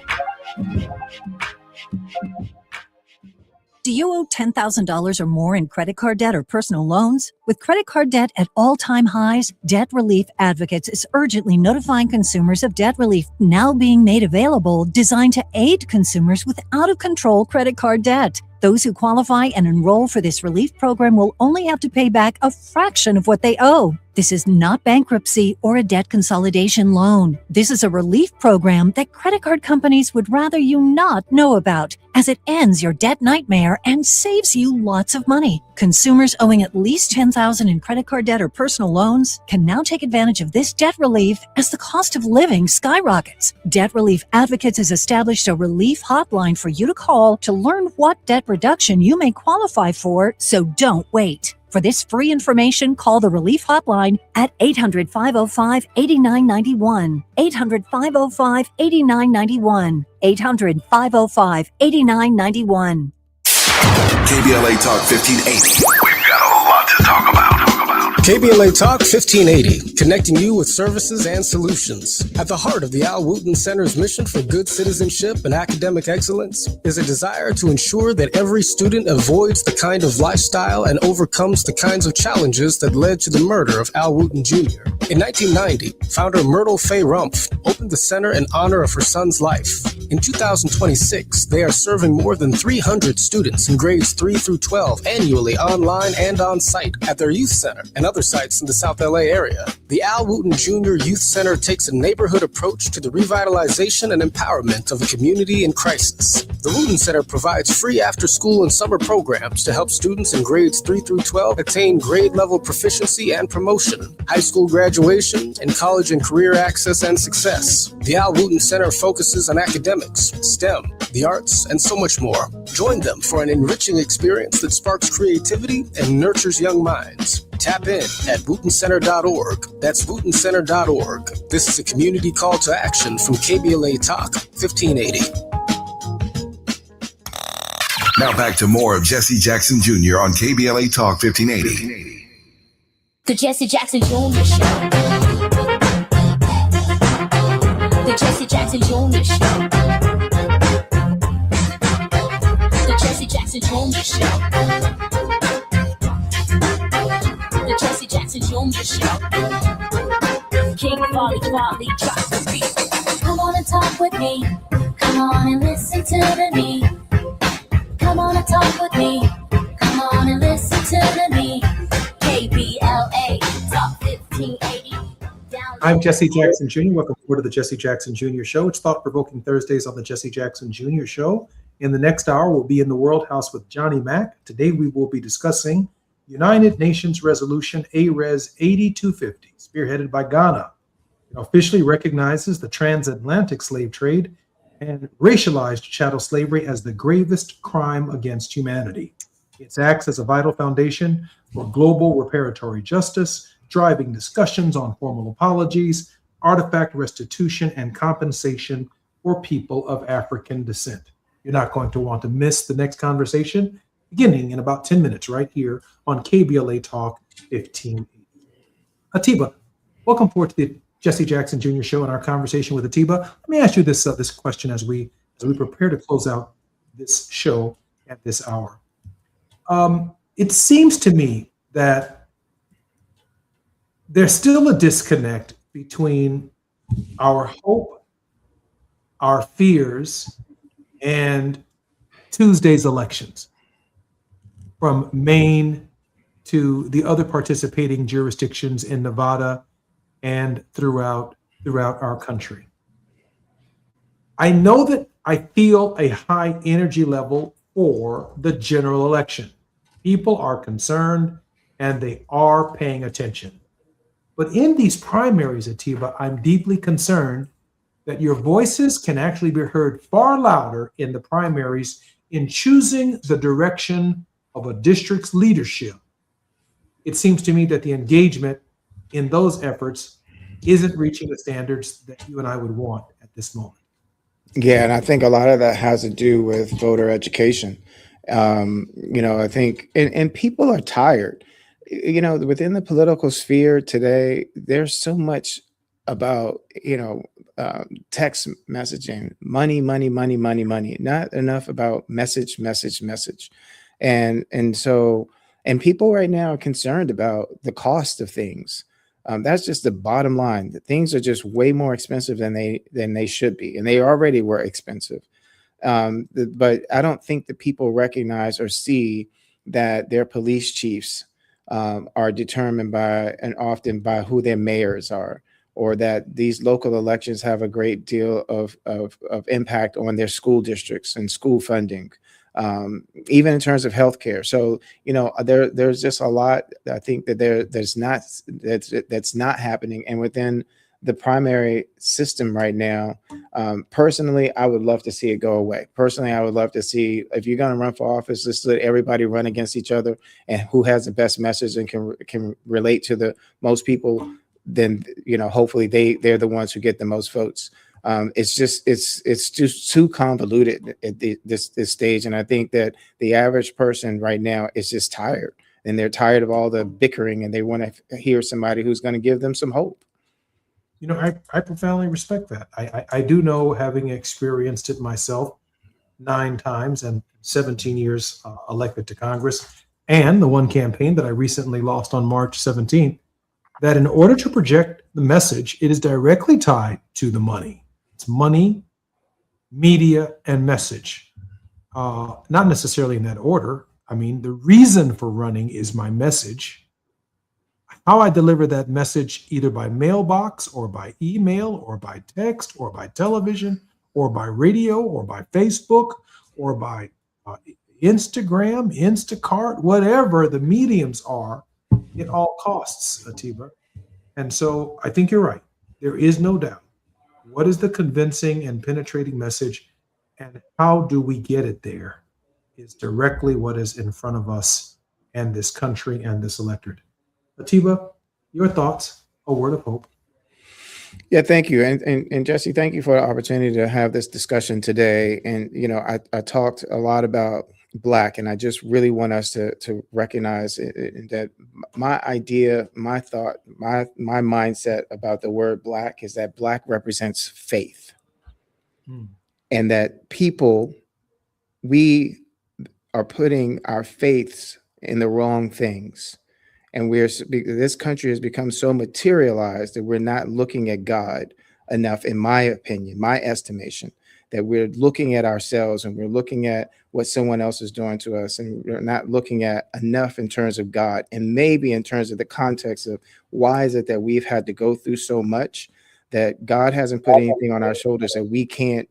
Do you owe $10,000 or more in credit card debt or personal loans? With credit card debt at all-time highs, Debt Relief Advocates is urgently notifying consumers of debt relief now being made available, designed to aid consumers with out-of-control credit card debt. Those who qualify and enroll for this relief program will only have to pay back a fraction of what they owe. This is not bankruptcy or a debt consolidation loan. This is a relief program that credit card companies would rather you not know about, as it ends your debt nightmare and saves you lots of money. Consumers owing at least $10,000 in credit card debt or personal loans can now take advantage of this debt relief as the cost of living skyrockets. Debt Relief Advocates has established a relief hotline for you to call to learn what debt reduction you may qualify for, so don't wait. For this free information, call the Relief Hotline at 800-505-8991. 800-505-8991. 800-505-8991. KBLA Talk 1580. We've got a lot to talk about. KBLA Talk 1580, connecting you with services and solutions. At the heart of the Al Wooten Center's mission for good citizenship and academic excellence is a desire to ensure that every student avoids the kind of lifestyle and overcomes the kinds of challenges that led to the murder of Al Wooten Jr. In 1990, founder Myrtle Faye Rumpf opened the center in honor of her son's life. In 2026, they are serving more than 300 students in grades 3 through 12 annually online and on site at their youth center and other sites in the South LA area. The Al Wooten Jr. Youth Center takes a neighborhood approach to the revitalization and empowerment of a community in crisis. The Wooten Center provides free after-school and summer programs to help students in grades 3 through 12 attain grade-level proficiency and promotion, high school graduation, and college and career access and success. The Al Wooten Center focuses on academics, STEM, the arts, and so much more. Join them for an enriching experience that sparks creativity and nurtures young minds. Tap in at WootenCenter.org. That's WootenCenter.org. This is a community call to action from KBLA Talk 1580. Now back to more of Jesse Jackson Jr. on KBLA Talk 1580. The Jesse Jackson Jr. Show. The Jesse Jackson Jr. Show. The Jesse Jackson Jr. Show. The Jesse Jackson Jr. Show. King Volley, drop the beat. Come on and talk with me. Come on and listen to me. Come on and talk with me. Come on and listen to me. KBLA Talk 1580. I'm Jesse Jackson Jr. Welcome forward to the Jesse Jackson Jr. Show. It's Thought-Provoking Thursdays on the Jesse Jackson Jr. Show. In the next hour, we'll be in the World House with Johnny Mack. Today, we will be discussing United Nations Resolution ARES 8250, spearheaded by Ghana. It officially recognizes the transatlantic slave trade and racialized chattel slavery as the gravest crime against humanity. It acts as a vital foundation for global reparatory justice, driving discussions on formal apologies, artifact restitution, and compensation for people of African descent. You're not going to want to miss the next conversation, beginning in about 10 minutes right here on KBLA Talk 1580. Atiba, welcome forward to the Jesse Jackson Jr. Show and our conversation with Atiba. Let me ask you this question as we prepare to close out this show at this hour. It seems to me that there's still a disconnect between our hope, our fears, and Tuesday's elections, from Maine to the other participating jurisdictions in Nevada and throughout our country. I know that I feel a high energy level for the general election. People are concerned and they are paying attention. But in these primaries, Atiba, I'm deeply concerned that your voices can actually be heard far louder in the primaries in choosing the direction of a district's leadership. It seems to me that the engagement in those efforts isn't reaching the standards that you and I would want at this moment. Yeah, and I think a lot of that has to do with voter education. I think, and people are tired. Within the political sphere today, there's so much about, text messaging, money, not enough about message. And people right now are concerned about the cost of things. That's just the bottom line. That things are just way more expensive than they should be, and they already were expensive. But I don't think that people recognize or see that their police chiefs are determined by and often by who their mayors are, or that these local elections have a great deal of impact on their school districts and school funding. Even in terms of healthcare. So, there's just a lot, I think, that that's not happening. And within the primary system right now, personally, I would love to see it go away. Personally, I would love to see, if you're going to run for office, just let everybody run against each other, and who has the best message and can relate to the most people, then, hopefully they're the ones who get the most votes. It's just too convoluted at this stage. And I think that the average person right now is just tired, and they're tired of all the bickering, and they want to hear somebody who's going to give them some hope. I profoundly respect that. I do know, having experienced it myself 9 times and 17 years elected to Congress, and the one campaign that I recently lost on March 17th, that in order to project the message, it is directly tied to the money. It's money media, and message. Not necessarily in that order. I mean, the reason for running is my message. How I deliver that message, either by mailbox or by email or by text or by television or by radio or by Facebook or by Instagram, Instacart, whatever the mediums are, it all costs, Atiba. And so I think you're right. There is no doubt. What is the convincing and penetrating message, and how do we get it there is directly what is in front of us and this country and this electorate. Atiba, your thoughts, a word of hope. Yeah, thank you. And Jesse, thank you for the opportunity to have this discussion today. And, you know, I talked a lot about Black, and I just really want us to recognize that my idea, my thought, my mindset about the word Black is that Black represents faith. And that people, we are putting our faiths in the wrong things. And this country has become so materialized that we're not looking at God enough, in my opinion, my estimation, that we're looking at ourselves and we're looking at what someone else is doing to us, and we're not looking at enough in terms of God, and maybe in terms of the context of why is it that we've had to go through so much that God hasn't put anything on our shoulders that we can't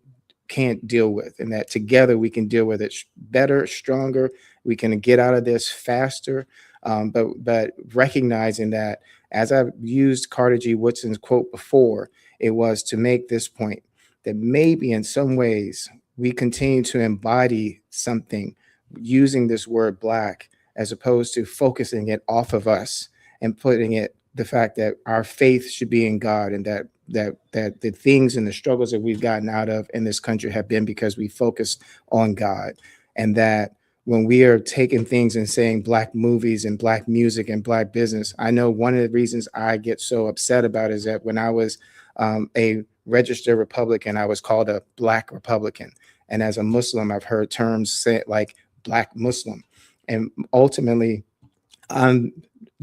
deal with, and that together we can deal with it better, stronger. We can get out of this faster. But recognizing that, as I've used Carter G. Woodson's quote before, it was to make this point that maybe in some ways we continue to embody something using this word Black, as opposed to focusing it off of us and putting it, the fact that our faith should be in God, and that the things and the struggles that we've gotten out of in this country have been because we focused on God. And that when we are taking things and saying Black movies and Black music and Black business, I know one of the reasons I get so upset about is that when I was a registered Republican, I was called a Black Republican. And as a Muslim, I've heard terms say like Black Muslim. And ultimately, I'm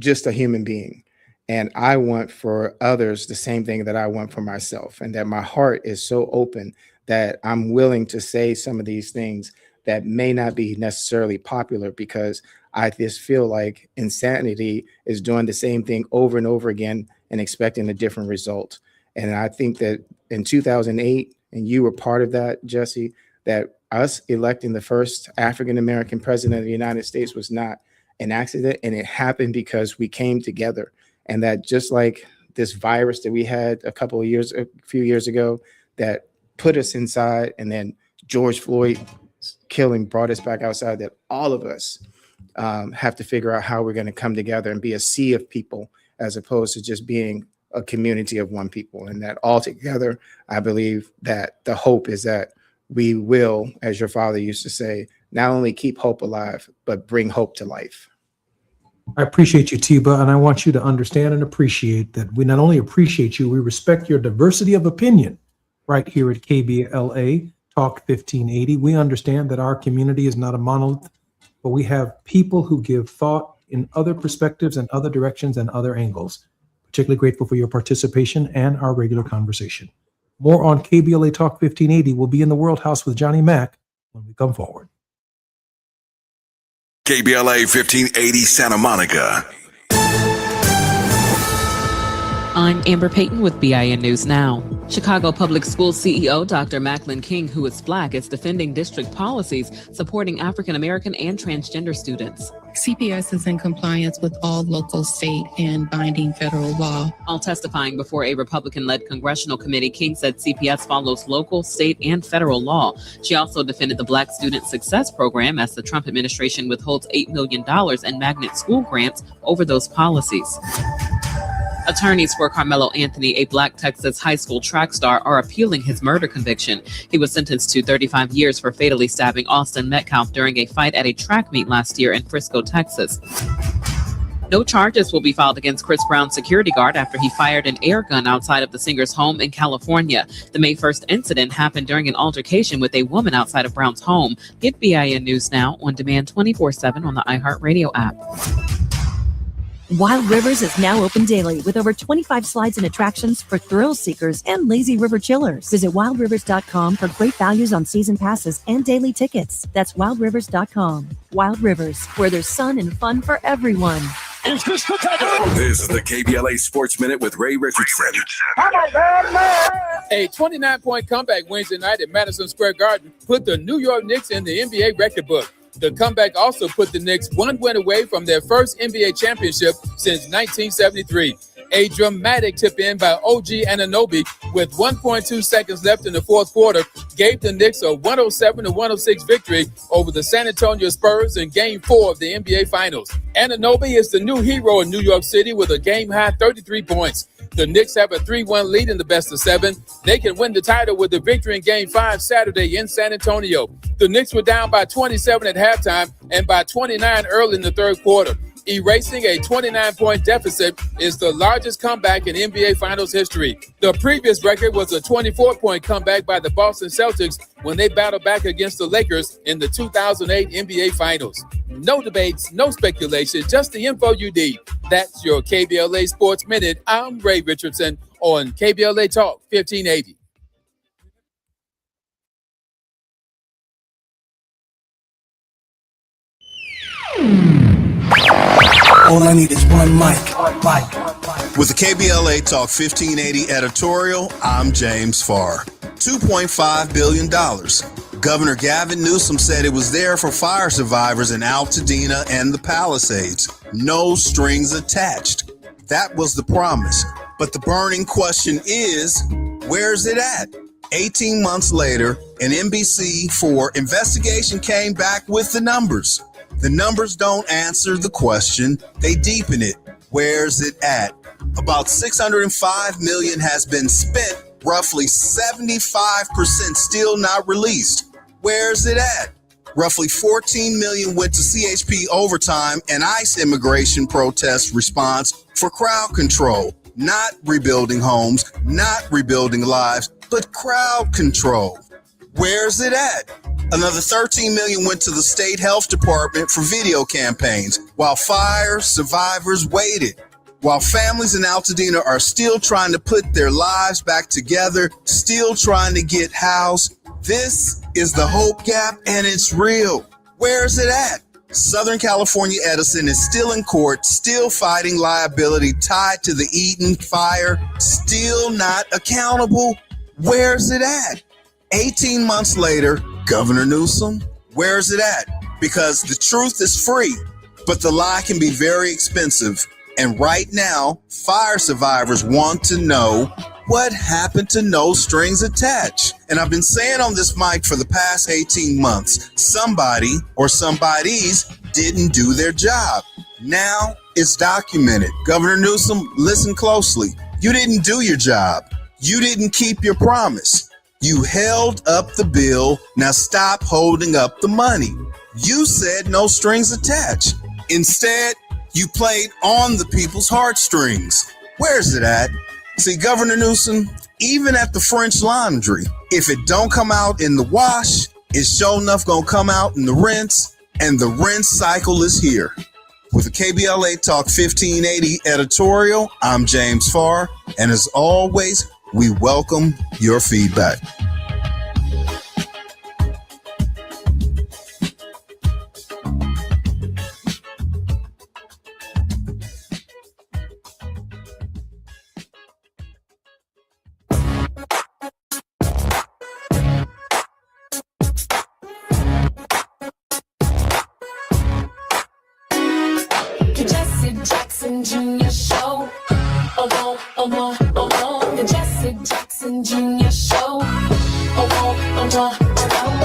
just a human being. And I want for others the same thing that I want for myself. And that my heart is so open that I'm willing to say some of these things that may not be necessarily popular, because I just feel like insanity is doing the same thing over and over again and expecting a different result. And I think that in 2008, and you were part of that, Jesse, that us electing the first African-American president of the United States was not an accident, and it happened because we came together. And that just like this virus that we had a few years ago that put us inside, and then George Floyd killing brought us back outside, that all of us have to figure out how we're going to come together and be a sea of people, as opposed to just being a community of one people. And that all together, I believe that the hope is that we will, as your father used to say, not only keep hope alive, but bring hope to life. I appreciate you, Tiba, and I want you to understand and appreciate that we not only appreciate you, we respect your diversity of opinion right here at KBLA Talk 1580. We understand that our community is not a monolith, but we have people who give thought in other perspectives and other directions and other angles. Particularly grateful for your participation and our regular conversation. More on KBLA Talk 1580 will be in the World House with Johnny Mack when we come forward. KBLA 1580 Santa Monica. I'm Amber Payton with BIN News Now. Chicago Public Schools CEO Dr. Macklin King, who is Black, is defending district policies supporting African American and transgender students. CPS is in compliance with all local, state, and binding federal law. While testifying before a Republican-led congressional committee, King said CPS follows local, state, and federal law. She also defended the Black Student Success Program as the Trump administration withholds $8 million in magnet school grants over those policies. Attorneys for Carmelo Anthony, a Black Texas high school track star, are appealing his murder conviction. He was sentenced to 35 years for fatally stabbing Austin Metcalf during a fight at a track meet last year in Frisco, Texas. No charges will be filed against Chris Brown's security guard after he fired an air gun outside of the singer's home in California. The May 1st incident happened during an altercation with a woman outside of Brown's home. Get BIN News Now on demand 24/7 on the iHeartRadio app. Wild Rivers is now open daily with over 25 slides and attractions for thrill seekers and lazy river chillers. Visit wildrivers.com for great values on season passes and daily tickets. That's wildrivers.com. Wild Rivers, where there's sun and fun for everyone. This is the KBLA Sports Minute with Ray Richardson. A 29-point comeback Wednesday night at Madison Square Garden put the New York Knicks in the NBA record book. The comeback also put the Knicks one win away from their first NBA championship since 1973. A dramatic tip-in by OG Anunoby with 1.2 seconds left in the fourth quarter gave the Knicks a 107-106 victory over the San Antonio Spurs in Game 4 of the NBA Finals. Anunoby is the new hero in New York City with a game-high 33 points. The Knicks have a 3-1 lead in the best of 7. They can win the title with the victory in Game 5 Saturday in San Antonio. The Knicks were down by 27 at halftime and by 29 early in the third quarter. Erasing a 29-point deficit is the largest comeback in NBA Finals history. The previous record was a 24-point comeback by the Boston Celtics when they battled back against the Lakers in the 2008 NBA Finals. No debates, no speculation, just the info you need. That's your KBLA Sports Minute. I'm Ray Richardson on KBLA Talk 1580. All I need is one mic. With the KBLA Talk 1580 editorial, I'm James Farr. $2.5 billion. Governor Gavin Newsom said it was there for fire survivors in Altadena and the Palisades. No strings attached. That was the promise. But the burning question is, where's it at? 18 months later, an NBC4 investigation came back with the numbers. The numbers don't answer the question, they deepen it. Where's it at? About $605 million has been spent, roughly 75% still not released. Where's it at? Roughly $14 million went to CHP overtime and ICE immigration protest response for crowd control. Not rebuilding homes, not rebuilding lives, but crowd control. Where's it at? Another $13 million went to the state health department for video campaigns while fire survivors waited. While families in Altadena are still trying to put their lives back together, still trying to get housed, this is the hope gap and it's real. Where's it at? Southern California Edison is still in court, still fighting liability tied to the Eaton fire, still not accountable. Where's it at? 18 months later, Governor Newsom, where's it at? Because the truth is free, but the lie can be very expensive. And right now, fire survivors want to know what happened to no strings attached. And I've been saying on this mic for the past 18 months, somebody or somebodies didn't do their job. Now it's documented. Governor Newsom, listen closely. You didn't do your job. You didn't keep your promise. You held up the bill. Now stop holding up the money. You said no strings attached. Instead, you played on the people's heartstrings. Where's it at? See, Governor Newsom, even at the French Laundry, if it don't come out in the wash, it's sure enough gonna come out in the rinse, and the rinse cycle is here. With the KBLA Talk 1580 editorial, I'm James Farr, and as always, we welcome your feedback. The Jesse Jackson Jr. Show. The Jesse Jackson Jr. Show.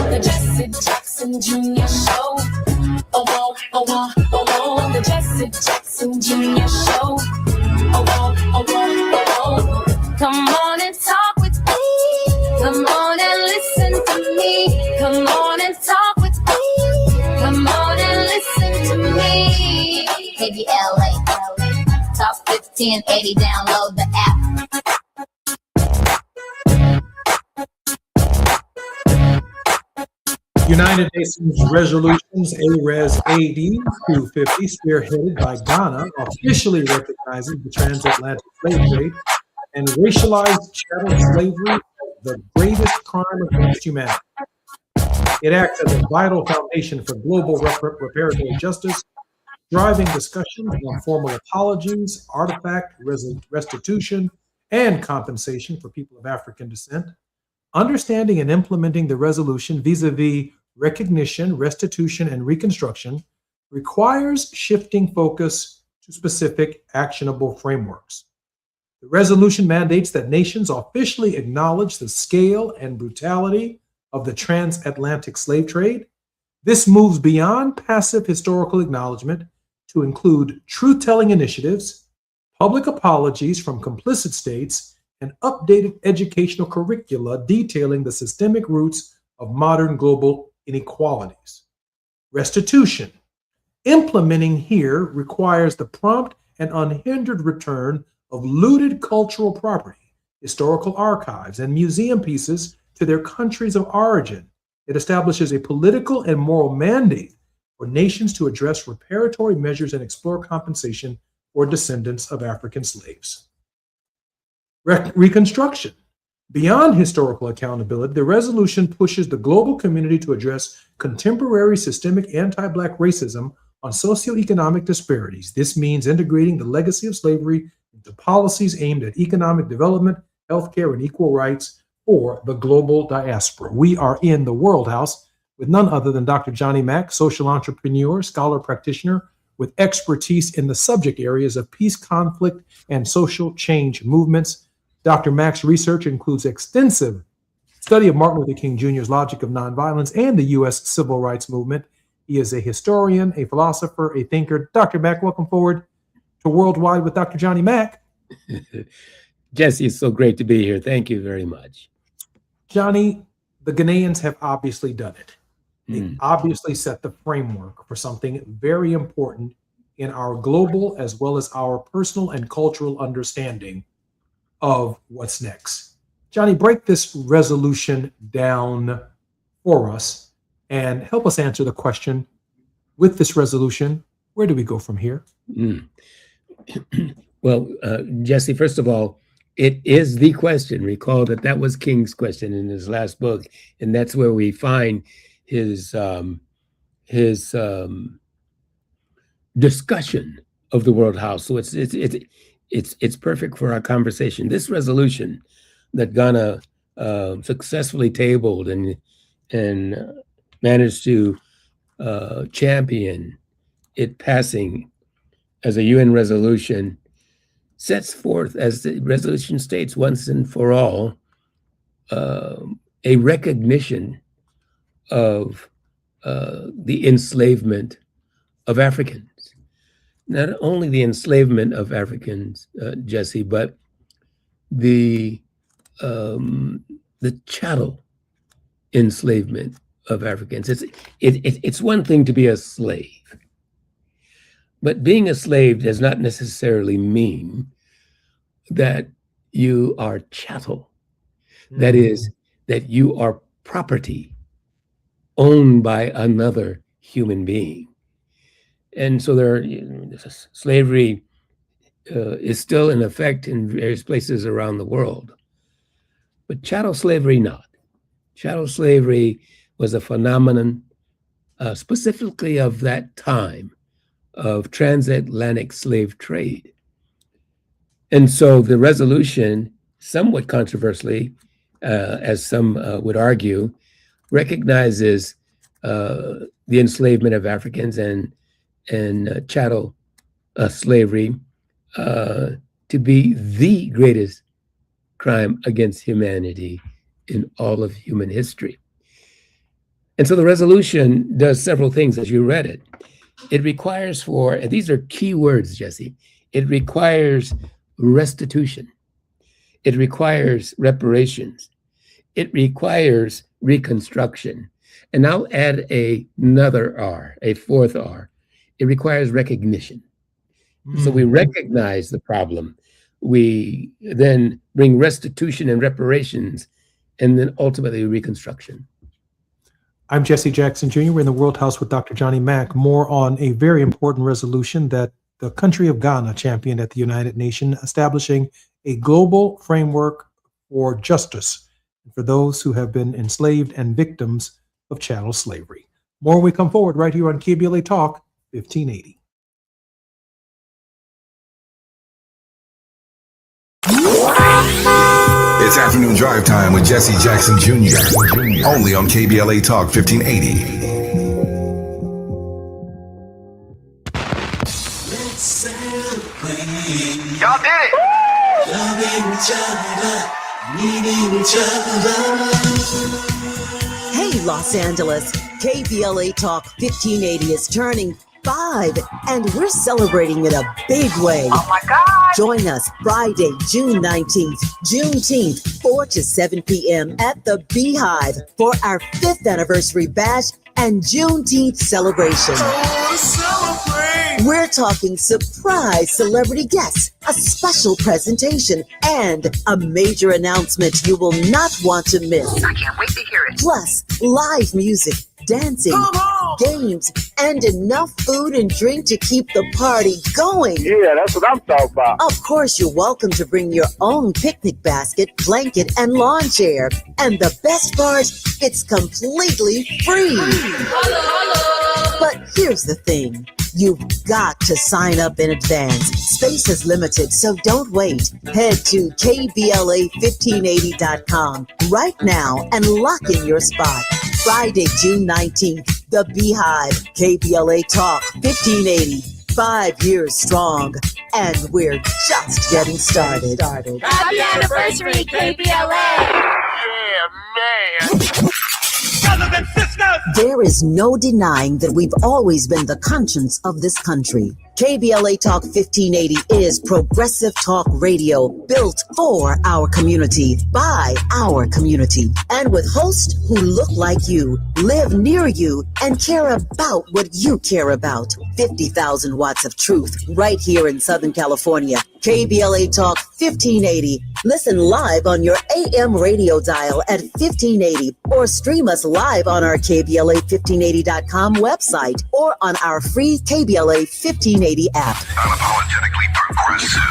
The Jesse Jackson Jr. Show. The Jesse Jackson Jr. Show. Come on and talk with me. Come on and listen to me. Come on and talk with me. Come on and listen to me. KBLA Talk 1580. Download the app. United Nations Resolutions ARES-AD 250, spearheaded by Ghana, officially recognizes the transatlantic slave trade and racialized chattel slavery as the greatest crime against humanity. It acts as a vital foundation for global reparatory justice, driving discussions on formal apologies, artifact restitution, and compensation for people of African descent. Understanding and implementing the resolution vis-a-vis recognition, restitution, and reconstruction requires shifting focus to specific actionable frameworks. The resolution mandates that nations officially acknowledge the scale and brutality of the transatlantic slave trade. This moves beyond passive historical acknowledgement to include truth-telling initiatives, public apologies from complicit states, and updated educational curricula detailing the systemic roots of modern global inequalities. Restitution. Implementing here requires the prompt and unhindered return of looted cultural property, historical archives, and museum pieces to their countries of origin. It establishes a political and moral mandate for nations to address reparatory measures and explore compensation for descendants of African slaves. Reconstruction. Beyond historical accountability, the resolution pushes the global community to address contemporary systemic anti-Black racism on socioeconomic disparities. This means integrating the legacy of slavery into policies aimed at economic development, healthcare, and equal rights for the global diaspora. We are in the World House with none other than Dr. Johnny Mack, social entrepreneur, scholar practitioner with expertise in the subject areas of peace, conflict, and social change movements. Dr. Mack's research includes extensive study of Martin Luther King Jr.'s logic of nonviolence and the U.S. civil rights movement. He is a historian, a philosopher, a thinker. Dr. Mack, welcome forward to Worldwide with Dr. Johnny Mack. Jesse, it's so great to be here. Thank you very much. Johnny, the Ghanaians have obviously done it. They obviously set the framework for something very important in our global as well as our personal and cultural understanding of what's next. Johnny, break this resolution down for us and help us answer the question, with this resolution, where do we go from here? Well, Jesse, first of all, it is the question. Recall that that was King's question in his last book, and that's where we find his discussion of the World House. So it's perfect for our conversation. This resolution that Ghana successfully tabled and managed to champion it passing as a UN resolution sets forth, as the resolution states once and for all, a recognition of the enslavement of Africans. Not only the enslavement of Africans, Jesse, but the chattel enslavement of Africans. It's one thing to be a slave, but being a slave does not necessarily mean that you are chattel. That is, that you are property owned by another human being. And so slavery is still in effect in various places around the world. But chattel slavery, not. Chattel slavery was a phenomenon specifically of that time of transatlantic slave trade. And so the resolution, somewhat controversially, as some would argue, recognizes the enslavement of Africans and chattel slavery to be the greatest crime against humanity in all of human history. And so the resolution does several things as you read it. It requires and these are key words, Jesse, it requires restitution. It requires reparations. It requires reconstruction. And I'll add another R, a fourth R. It requires recognition. So we recognize the problem. We then bring restitution and reparations, and then ultimately reconstruction. I'm Jesse Jackson Jr. We're in the World House with Dr. Johnny Mack. More on a very important resolution that the country of Ghana championed at the United Nations, establishing a global framework for justice for those who have been enslaved and victims of chattel slavery. More when we come forward right here on KBLA Talk 1580. It's afternoon drive time with Jesse Jackson Jr. Only on KBLA Talk 1580. Y'all did it! Loving each other, needing each other. Hey, Los Angeles, KBLA Talk 1580 is turning 5, and we're celebrating in a big way. Oh my God! Join us Friday, June 19th, Juneteenth, 4 to 7 p.m. at the Beehive for our 5th anniversary bash and Juneteenth celebration. We're talking surprise celebrity guests, a special presentation, and a major announcement you will not want to miss. I can't wait to hear it. Plus, live music, dancing, games, and enough food and drink to keep the party going. Yeah, that's what I'm talking about. Of course, you're welcome to bring your own picnic basket, blanket, and lawn chair. And the best part, it's completely free. But here's the thing. You've got to sign up in advance. Space is limited, so don't wait. Head to KBLA1580.com right now and lock in your spot. Friday, June 19th, The Beehive, KBLA Talk 1580. 5 years strong, and we're just getting started. Happy anniversary, KBLA! Yeah, man! Brothers and sisters! There is no denying that we've always been the conscience of this country. KBLA Talk 1580 is progressive talk radio built for our community, by our community, and with hosts who look like you, live near you, and care about what you care about. 50,000 watts of truth right here in Southern California. KBLA Talk 1580. Listen live on your AM radio dial at 1580 or stream us live on our KBLA1580.com website or on our free KBLA 1580 app. Unapologetically progressive.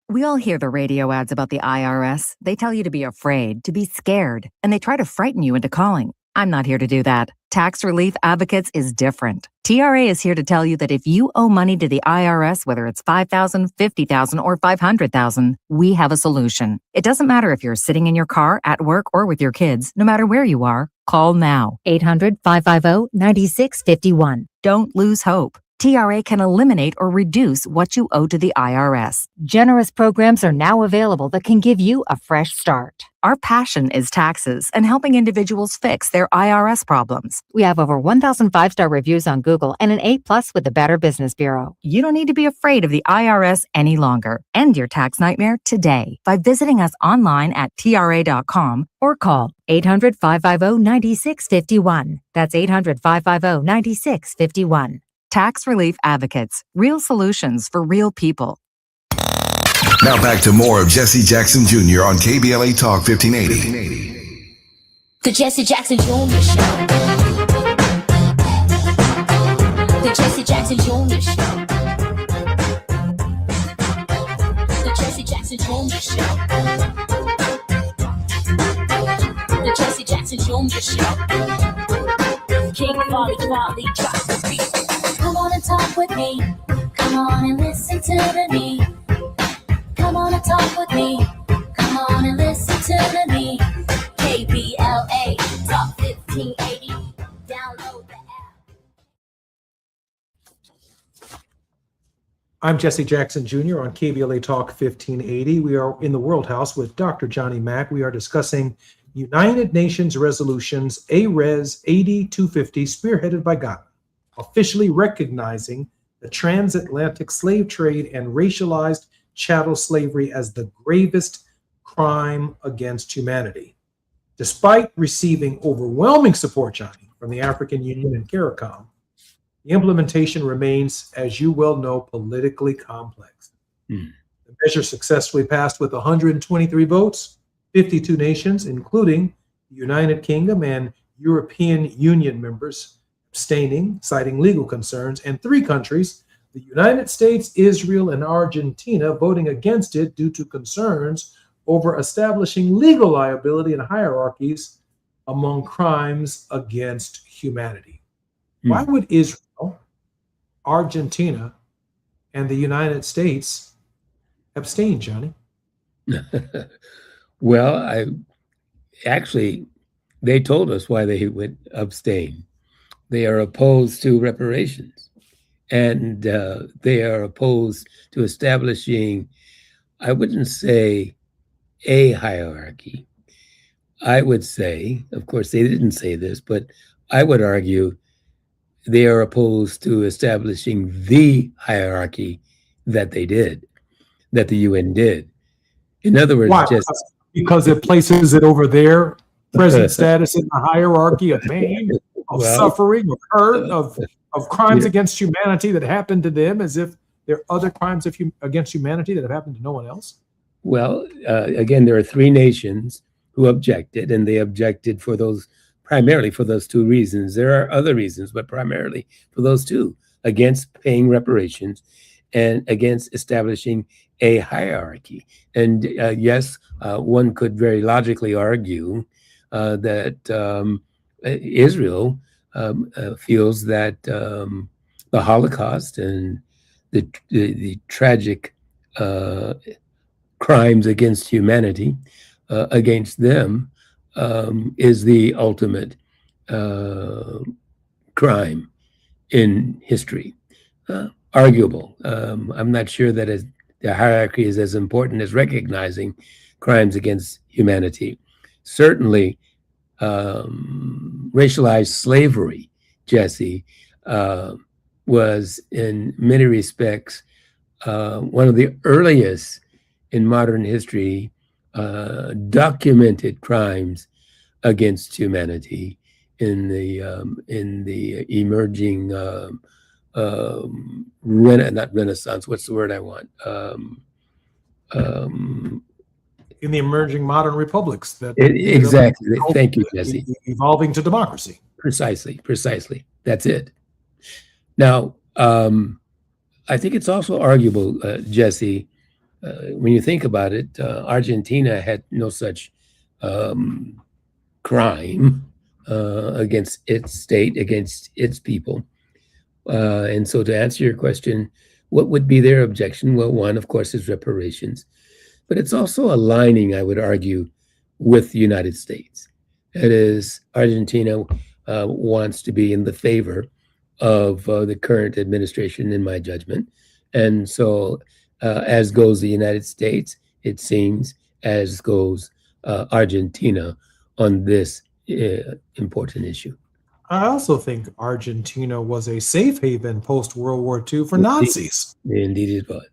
We all hear the radio ads about the IRS. They tell you to be afraid, to be scared, and they try to frighten you into calling. I'm not here to do that. Tax Relief Advocates is different. TRA is here to tell you that if you owe money to the IRS, whether it's $5,000, $50,000, or $500,000, we have a solution. It doesn't matter if you're sitting in your car, at work, or with your kids. No matter where you are, call now. 800-550-9651. Don't lose hope. TRA can eliminate or reduce what you owe to the IRS. Generous programs are now available that can give you a fresh start. Our passion is taxes and helping individuals fix their IRS problems. We have over 1,000 5-star reviews on Google and an A+ with the Better Business Bureau. You don't need to be afraid of the IRS any longer. End your tax nightmare today by visiting us online at TRA.com or call 800-550-9651. That's 800-550-9651. Tax Relief Advocates. Real solutions for real people. Now back to more of Jesse Jackson Jr. on KBLA Talk 1580. The Jesse Jackson Jr. Show. The Jesse Jackson Jr. Show. The Jesse Jackson Jr. Show. The Jesse Jackson Jr. Show. King Volley, drop the beat. Come on and talk with me. Come on and listen to me. Come on and talk with me. Come on and listen to me. KBLA Talk 1580. Download the app. I'm Jesse Jackson Jr. on KBLA Talk 1580. We are in the World House with Dr. Johnny Mack. We are discussing United Nations resolutions ARES 80-250, spearheaded by Ghana, officially recognizing the transatlantic slave trade and racialized chattel slavery as the gravest crime against humanity. Despite receiving overwhelming support, Johnny, from the African Union and CARICOM, the implementation remains, as you well know, politically complex. The measure successfully passed with 123 votes, 52 nations, including the United Kingdom and European Union members, abstaining, citing legal concerns, and 3 countries, the United States, Israel, and Argentina, voting against it due to concerns over establishing legal liability and hierarchies among crimes against humanity. Why would Israel, Argentina, and the United States abstain, Johnny? Well, they told us why they would abstain. They are opposed to reparations, and they are opposed to establishing, I wouldn't say a hierarchy. I would say, of course, they didn't say this, but I would argue they are opposed to establishing the hierarchy that they did, that the UN did. In other words, Why? just Because it places it over their present status in the hierarchy of pain, of suffering, of hurt, of crimes against humanity that happened to them, as if there are other crimes against humanity that have happened to no one else? Well, again, there are 3 nations who objected, and they objected primarily for those 2 reasons. There are other reasons, but primarily for those 2, against paying reparations and against establishing a hierarchy. And yes, one could very logically argue that Israel feels that the Holocaust and the tragic crimes against humanity against them is the ultimate crime in history. Arguable. I'm not sure that the hierarchy is as important as recognizing crimes against humanity. Certainly, racialized slavery, Jesse, was in many respects one of the earliest in modern history documented crimes against humanity in the emerging not Renaissance. What's the word I want? In the emerging modern republics exactly. Thank you, Jesse. Evolving to democracy. Precisely. That's it. Now, I think it's also arguable, Jesse, when you think about it, Argentina had no such crime against its state, against its people. And so to answer your question, what would be their objection? Well, one, of course, is reparations. But it's also aligning, I would argue, with the United States. That is, Argentina wants to be in the favor of the current administration, in my judgment. And so as goes the United States, it seems, as goes Argentina on this important issue. I also think Argentina was a safe haven post-World War II for Nazis. Indeed it was.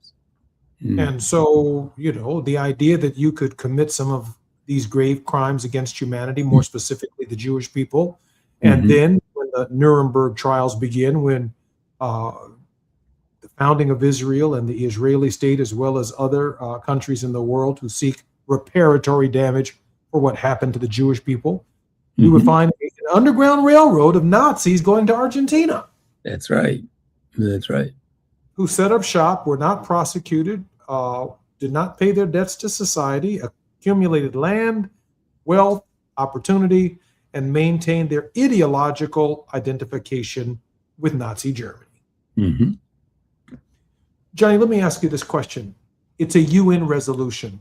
And so, the idea that you could commit some of these grave crimes against humanity, more specifically the Jewish people, and then when the Nuremberg trials begin, when the founding of Israel and the Israeli state, as well as other countries in the world who seek reparatory damage for what happened to the Jewish people, you would find an underground railroad of Nazis going to Argentina. That's right. Who set up shop, were not prosecuted, did not pay their debts to society, accumulated land, wealth, opportunity, and maintained their ideological identification with Nazi Germany. Johnny, let me ask you this question. It's a UN resolution.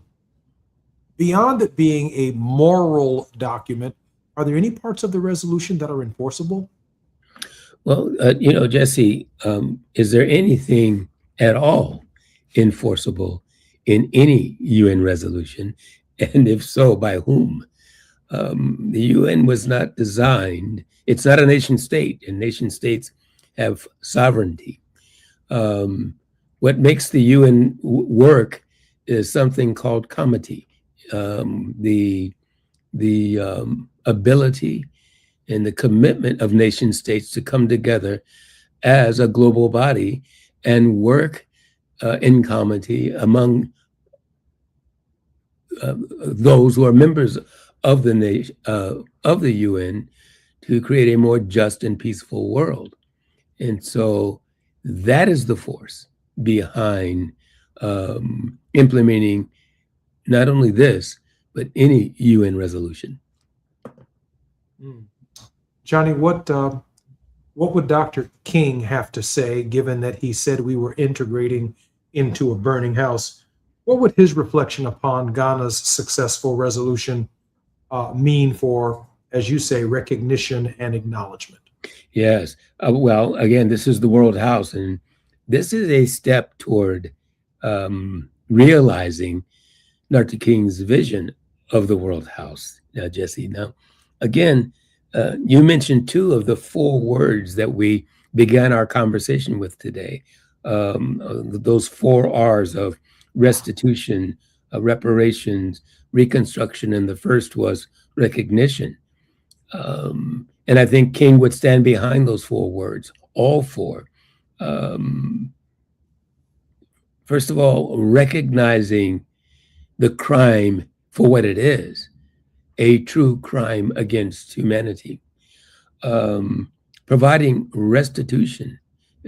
Beyond it being a moral document, are there any parts of the resolution that are enforceable? Well, Jesse, is there anything at all enforceable in any UN resolution? And if so, by whom? The UN was not designed, it's not a nation state, and nation states have sovereignty. What makes the UN work is something called comity, the ability and the commitment of nation states to come together as a global body and work in comity among those who are members of the nation of the UN to create a more just and peaceful world. And so that is the force behind implementing not only this, but any UN resolution. Johnny, what would Dr. King have to say, given that he said we were integrating into a burning house? What would his reflection upon Ghana's successful resolution mean for, as you say, recognition and acknowledgement? Yes. Well, again, this is the World House, and this is a step toward realizing Dr. King's vision of the World House. Now, Jesse, again, you mentioned 2 of the 4 words that we began our conversation with today. Those 4 R's of restitution, reparations, reconstruction, and the first was recognition. And I think King would stand behind those 4 words, all 4. First of all, recognizing the crime for what it is, a true crime against humanity. Providing restitution,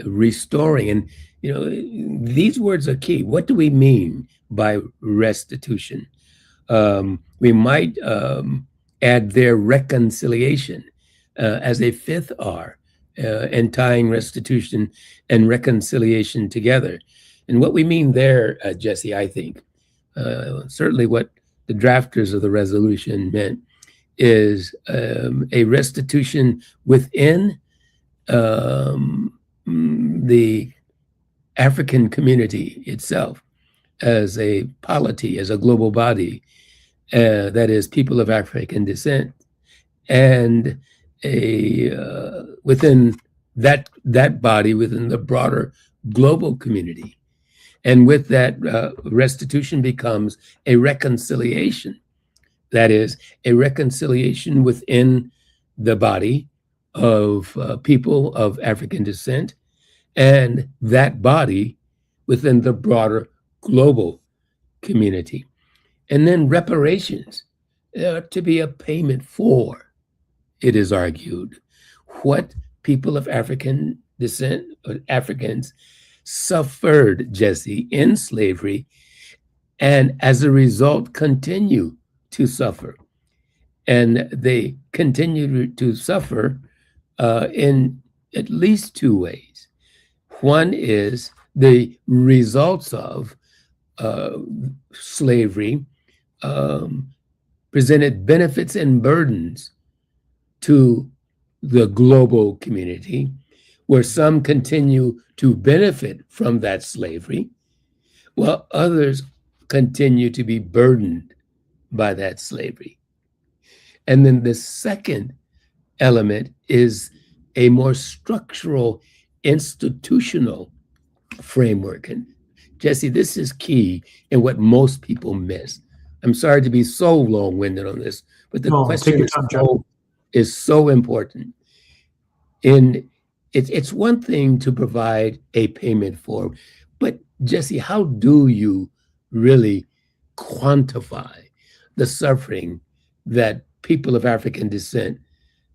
restoring, and these words are key. What do we mean by restitution? We might add their reconciliation as a 5th R, and tying restitution and reconciliation together. And what we mean there, Jesse, I think, certainly what the drafters of the resolution meant is a restitution within the African community itself as a polity, as a global body, that is people of African descent, and within that body, within the broader global community. And with that, restitution becomes a reconciliation. That is, a reconciliation within the body of people of African descent, and that body within the broader global community. And then reparations to be a payment for, it is argued, what people of African descent, or Africans, suffered, Jesse, in slavery, and as a result continue to suffer. And they continue to suffer in at least 2 ways. One is the results of slavery presented benefits and burdens to the global community, where some continue to benefit from that slavery, while others continue to be burdened by that slavery. And then the second element is a more structural, institutional framework. And Jesse, this is key in what most people miss. I'm sorry to be so long-winded on this, but the question is so important. It's one thing to provide a payment for, but Jesse, how do you really quantify the suffering that people of African descent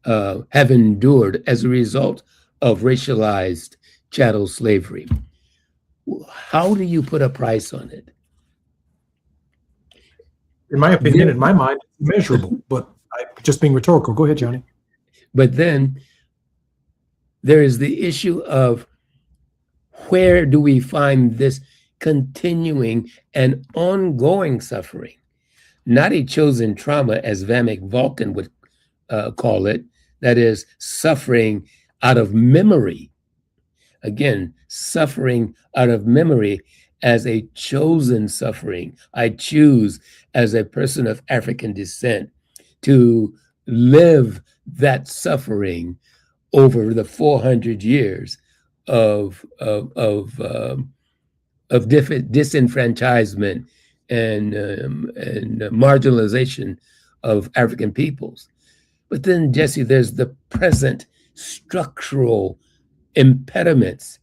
have endured as a result of racialized chattel slavery? How do you put a price on it? In my opinion, in my mind, it's immeasurable, but just being rhetorical. Go ahead, Johnny. But then there is the issue of where do we find this continuing and ongoing suffering? Not a chosen trauma, as Vamek Vulcan would call it, that is suffering out of memory. Again, suffering out of memory as a chosen suffering. I choose as a person of African descent to live that suffering over the 400 years of disenfranchisement and marginalization of African peoples. But then, Jesse, there's the present structural impediments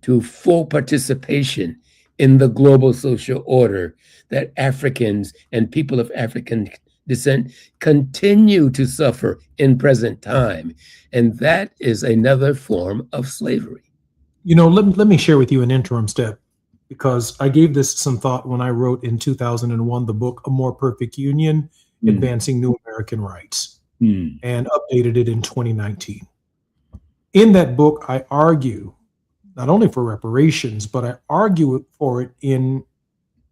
to full participation in the global social order that Africans and people of African descent continue to suffer in present time. And that is another form of slavery. You know, let me share with you an interim step, because I gave this some thought when I wrote in 2001 the book, A More Perfect Union, Advancing New American Rights, and updated it in 2019. In that book, I argue not only for reparations, but I argue for it in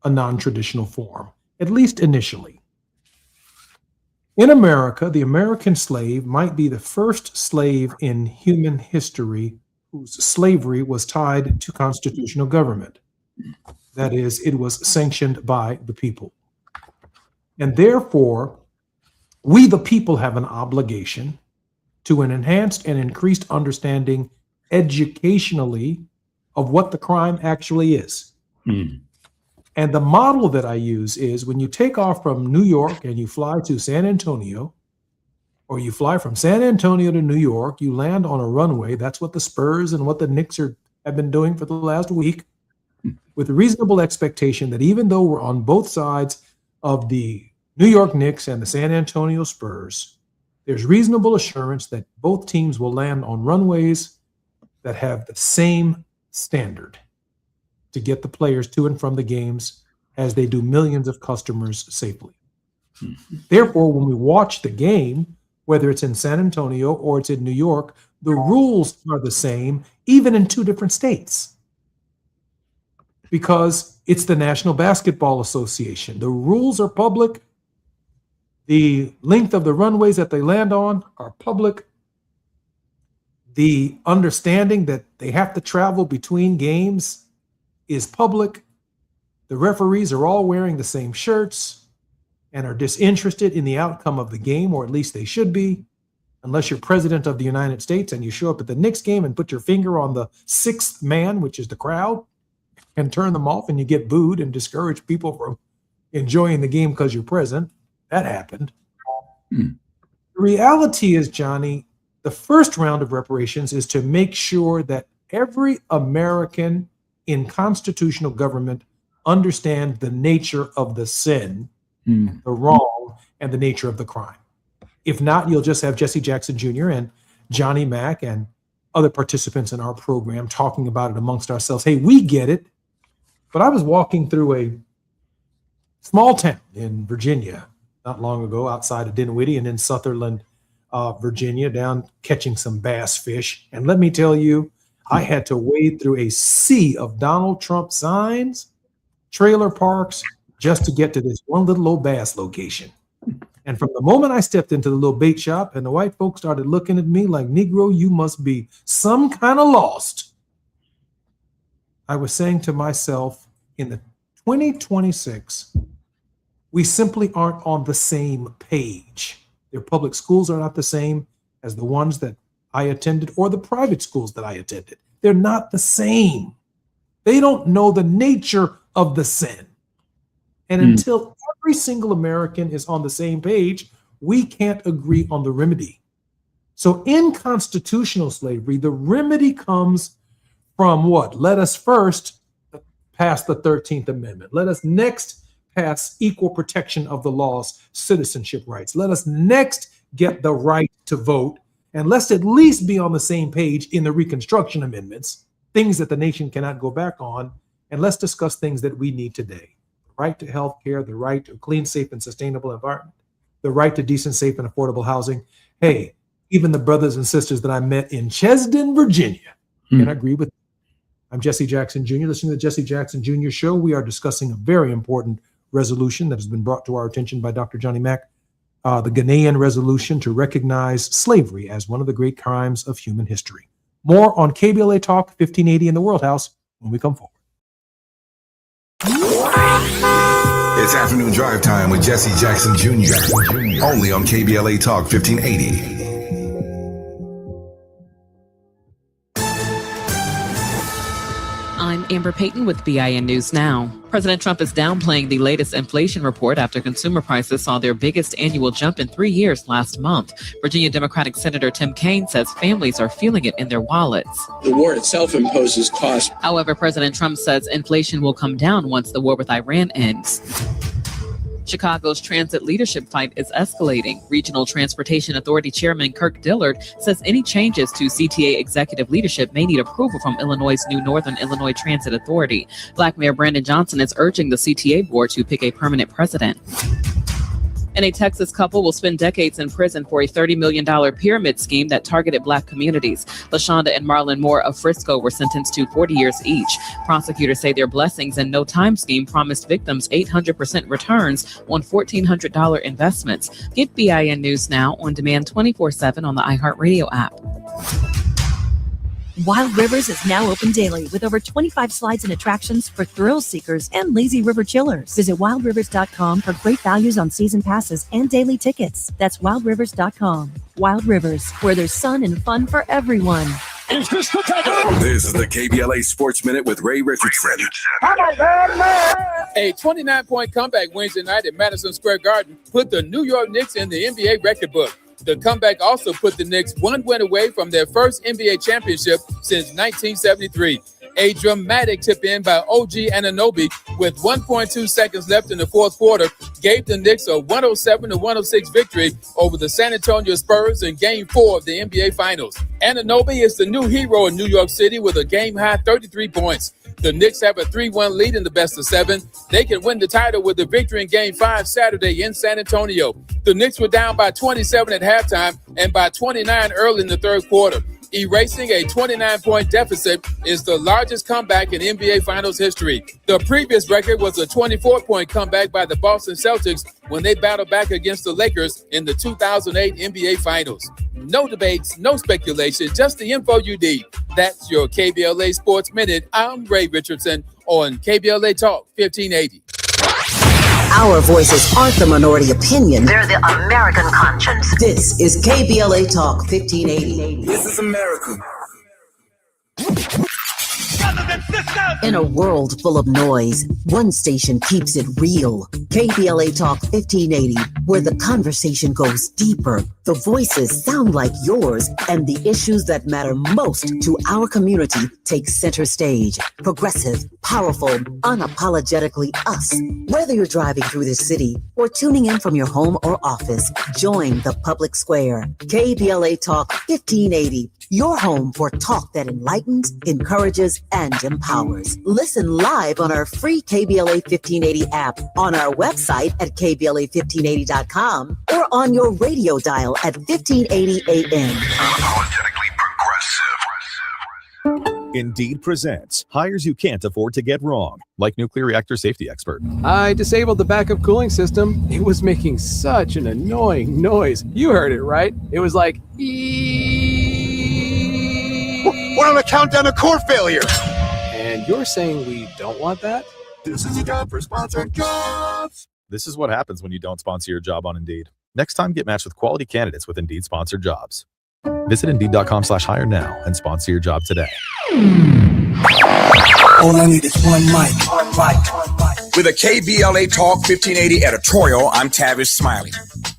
a non-traditional form, at least initially. In America, the American slave might be the first slave in human history whose slavery was tied to constitutional government. That is, it was sanctioned by the people. And therefore, we the people have an obligation to an enhanced and increased understanding educationally of what the crime actually is. And the model that I use is when you take off from New York and you fly to San Antonio, or you fly from San Antonio to New York, you land on a runway. That's what the Spurs and what the Knicks have been doing for the last week, with a reasonable expectation that even though we're on both sides of the New York Knicks and the San Antonio Spurs, there's reasonable assurance that both teams will land on runways that have the same standard to get the players to and from the games as they do millions of customers safely. Therefore, when we watch the game, whether it's in San Antonio or it's in New York, the rules are the same, even in two different states, because it's the National Basketball Association. The rules are public. The length of the runways that they land on are public. The understanding that they have to travel between games is public. The referees are all wearing the same shirts and are disinterested in the outcome of the game, or at least they should be, unless you're president of the United States and you show up at the Knicks game and put your finger on the sixth man, which is the crowd, and turn them off, and you get booed and discourage people from enjoying the game because you're present. That happened. The reality is, Johnny, the first round of reparations is to make sure that every American in constitutional government understand the nature of the sin, the wrong, and the nature of the crime. If not, you'll just have Jesse Jackson Jr. and Johnny Mack and other participants in our program talking about it amongst ourselves. Hey, we get it. But I was walking through a small town in Virginia not long ago, outside of Dinwiddie and in Sutherland, Virginia, down catching some bass fish. And let me tell you, I had to wade through a sea of Donald Trump signs, trailer parks, just to get to this one little old bass location. And from the moment I stepped into the little bait shop and the white folks started looking at me like, Negro, you must be some kind of lost, I was saying to myself, in the 2026, we simply aren't on the same page. Their public schools are not the same as the ones that I attended or the private schools that I attended. They're not the same. They don't know the nature of the sin. And until every single American is on the same page, we can't agree on the remedy. So in constitutional slavery, the remedy comes from what? Let us first pass the 13th Amendment. Let us next pass equal protection of the law's citizenship rights. Let us next get the right to vote. And let's at least be on the same page in the Reconstruction Amendments, things that the nation cannot go back on. And let's discuss things that we need today. The right to health care, the right to a clean, safe, and sustainable environment, the right to decent, safe, and affordable housing. Hey, even the brothers and sisters that I met in Chesden, Virginia, can agree with me. I'm Jesse Jackson Jr., listening to the Jesse Jackson Jr. Show. We are discussing a very important resolution that has been brought to our attention by Dr. Johnny Mack, the Ghanaian resolution to recognize slavery as one of the great crimes of human history. More on KBLA Talk 1580 in the World House when we come forward. It's afternoon drive time with Jesse Jackson Jr. Only on KBLA Talk 1580. I'm Amber Payton with BIN News Now. President Trump is downplaying the latest inflation report after consumer prices saw their biggest annual jump in 3 years last month. Virginia Democratic Senator Tim Kaine says families are feeling it in their wallets. The war itself imposes costs. However, President Trump says inflation will come down once the war with Iran ends. Chicago's transit leadership fight is escalating. Regional Transportation Authority Chairman Kirk Dillard says any changes to CTA executive leadership may need approval from Illinois' new Northern Illinois Transit Authority. Black Mayor Brandon Johnson is urging the CTA board to pick a permanent president. And a Texas couple will spend decades in prison for a $30 million pyramid scheme that targeted Black communities. LaShonda and Marlon Moore of Frisco were sentenced to 40 years each. Prosecutors say their blessings and no time scheme promised victims 800% returns on $1,400 investments. Get BIN News Now on demand 24/7 on the iHeartRadio app. Wild Rivers is now open daily with over 25 slides and attractions for thrill seekers and lazy river chillers. Visit wildrivers.com for great values on season passes and daily tickets. That's wildrivers.com. Wild Rivers, where there's sun and fun for everyone. This is the KBLA Sports Minute with Ray Richardson. A 29-point comeback Wednesday night at Madison Square Garden put the New York Knicks in the NBA record book. The comeback also put the Knicks one win away from their first NBA championship since 1973. A dramatic tip-in by OG Anunoby with 1.2 seconds left in the fourth quarter gave the Knicks a 107-106 victory over the San Antonio Spurs in Game 4 of the NBA Finals. Anunoby is the new hero in New York City with a game-high 33 points. The Knicks have a 3-1 lead in the best-of-7. They can win the title with a victory in Game 5 Saturday in San Antonio. The Knicks were down by 27 at halftime and by 29 early in the third quarter. Erasing a 29-point deficit is the largest comeback in NBA Finals history. The previous record was a 24-point comeback by the Boston Celtics when they battled back against the Lakers in the 2008 NBA Finals. No debates, no speculation, just the info you need. That's your KBLA Sports Minute. I'm Ray Richardson on KBLA Talk 1580. Our voices aren't the minority opinion. They're the American conscience. This is KBLA Talk 1580. This is America. In a world full of noise, one station keeps it real. KBLA Talk 1580, where the conversation goes deeper, the voices sound like yours, and the issues that matter most to our community take center stage. Progressive, powerful, unapologetically us. Whether you're driving through the city or tuning in from your home or office, join the public square. KBLA Talk 1580, your home for talk that enlightens, encourages, and empowers. Listen live on our free KBLA 1580 app, on our website at KBLA1580.com, or on your radio dial at 1580 AM. Unapologetically progressive. Indeed presents hires you can't afford to get wrong, like nuclear reactor safety expert. I disabled the backup cooling system. It was making such an annoying noise. You heard it, right? It was like, We're on a countdown to core failure. And you're saying we don't want that? This is a job for sponsored jobs. This is what happens when you don't sponsor your job on Indeed. Next time, get matched with quality candidates with Indeed sponsored jobs. Visit Indeed.com/hire now and sponsor your job today. All I need is one mic. With a KBLA Talk 1580 editorial, I'm Tavis Smiley.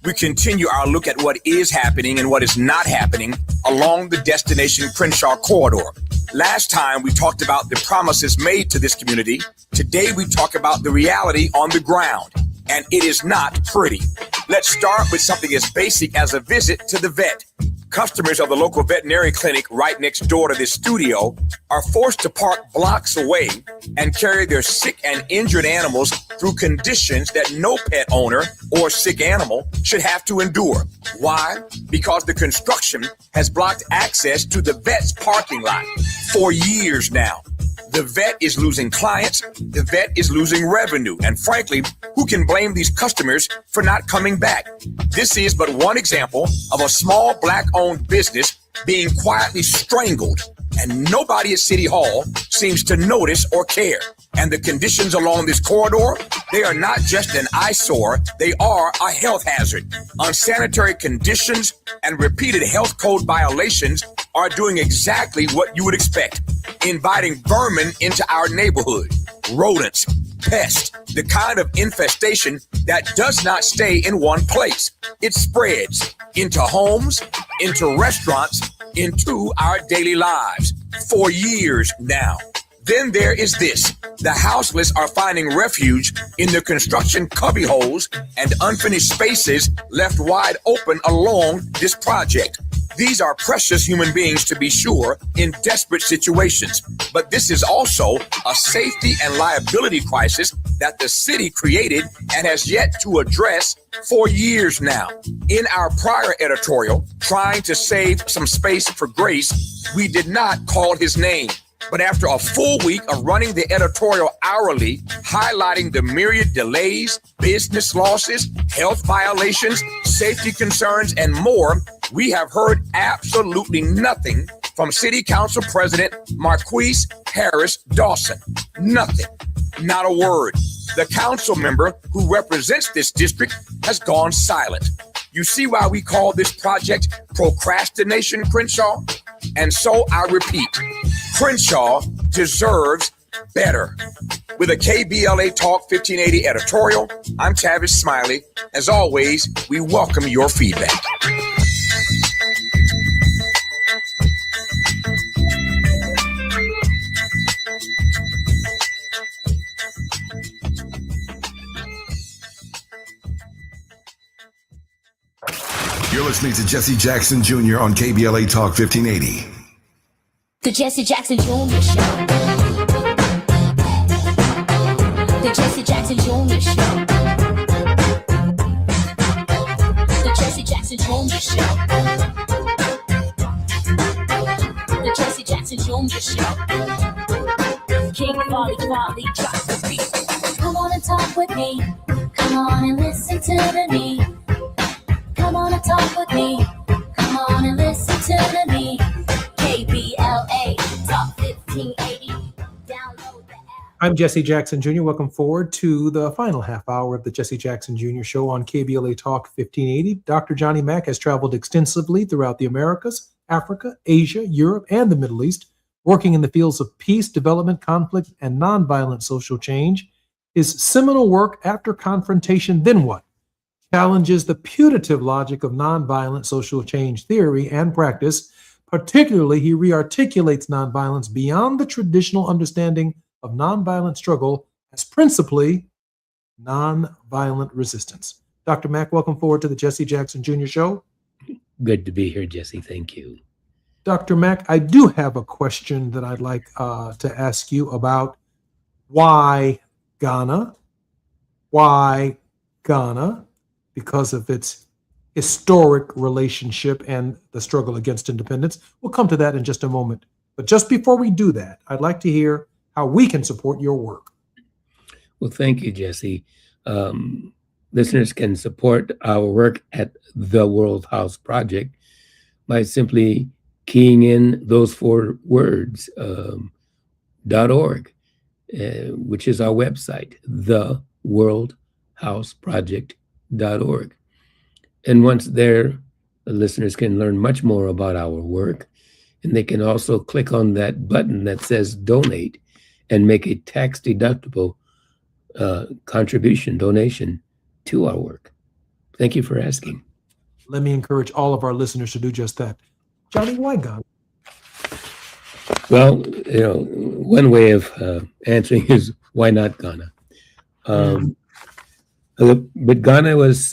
We continue our look at what is happening and what is not happening along the Destination Crenshaw corridor. Last time we talked about the promises made to this community. Today we talk about the reality on the ground, and it is not pretty. Let's start with something as basic as a visit to the vet. Customers of the local veterinary clinic right next door to this studio are forced to park blocks away and carry their sick and injured animals through conditions that no pet owner or sick animal should have to endure. Why? Because the construction has blocked access to the vet's parking lot for years now. The vet is losing clients, the vet is losing revenue, and frankly, who can blame these customers for not coming back? This is but one example of a small Black-owned business being quietly strangled and nobody at City Hall seems to notice or care. And the conditions along this corridor, they are not just an eyesore, they are a health hazard. Unsanitary conditions and repeated health code violations are doing exactly what you would expect, inviting vermin into our neighborhood. Rodents, pests, the kind of infestation that does not stay in one place. It spreads into homes, into restaurants, into our daily lives for years now. Then there is this. The houseless are finding refuge in the construction cubbyholes and unfinished spaces left wide open along this project. These are precious human beings, to be sure, in desperate situations. But this is also a safety and liability crisis that the city created and has yet to address for years now. In our prior editorial, trying to save some space for Grace, we did not call his name. But after a full week of running the editorial hourly, highlighting the myriad delays, business losses, health violations, safety concerns, and more, we have heard absolutely nothing from City Council President Marquise Harris Dawson. Nothing. Not a word. The council member who represents this district has gone silent. You see why we call this project procrastination, Crenshaw? And so I repeat, Crenshaw deserves better. With a KBLA Talk 1580 editorial, I'm Tavis Smiley. As always, we welcome your feedback. You're listening to Jesse Jackson Jr. on KBLA Talk 1580. The Jesse Jackson Jr. Show. The Jesse Jackson Jr. Show. The Jesse Jackson Jr. Show. The Jesse Jackson Jr. Show. King Volley drops the beat. Come on and talk with me. Come on and listen to the need. Come on and talk with me. Come on and listen to the need. KBLA Talk 1580. Download the app. I'm Jesse Jackson Jr. Welcome forward to the final half hour of the Jesse Jackson Jr. Show on KBLA Talk 1580. Dr. Johnny Mack has traveled extensively throughout the Americas, Africa, Asia, Europe, and the Middle East, working in the fields of peace, development, conflict, and nonviolent social change. His seminal work, After Confrontation, Then What?, challenges the putative logic of nonviolent social change theory and practice. Particularly, he rearticulates nonviolence beyond the traditional understanding of nonviolent struggle as principally nonviolent resistance. Dr. Mack, welcome forward to the Jesse Jackson Jr. Show. Good to be here, Jesse. Thank you. Dr. Mack, I do have a question that I'd like to ask you about why Ghana? Why Ghana? Because of its historic relationship and the struggle against independence. We'll come to that in just a moment. But just before we do that, I'd like to hear how we can support your work. Well, thank you, Jesse. Listeners can support our work at the World House Project by simply keying in those 4 words, .org, which is our website, theworldhouseproject.org. And once there, the listeners can learn much more about our work, and they can also click on that button that says donate and make a tax-deductible donation to our work. Thank you for asking. Let me encourage all of our listeners to do just that. Johnny, why Ghana? Well, one way of answering is why not Ghana? But Ghana was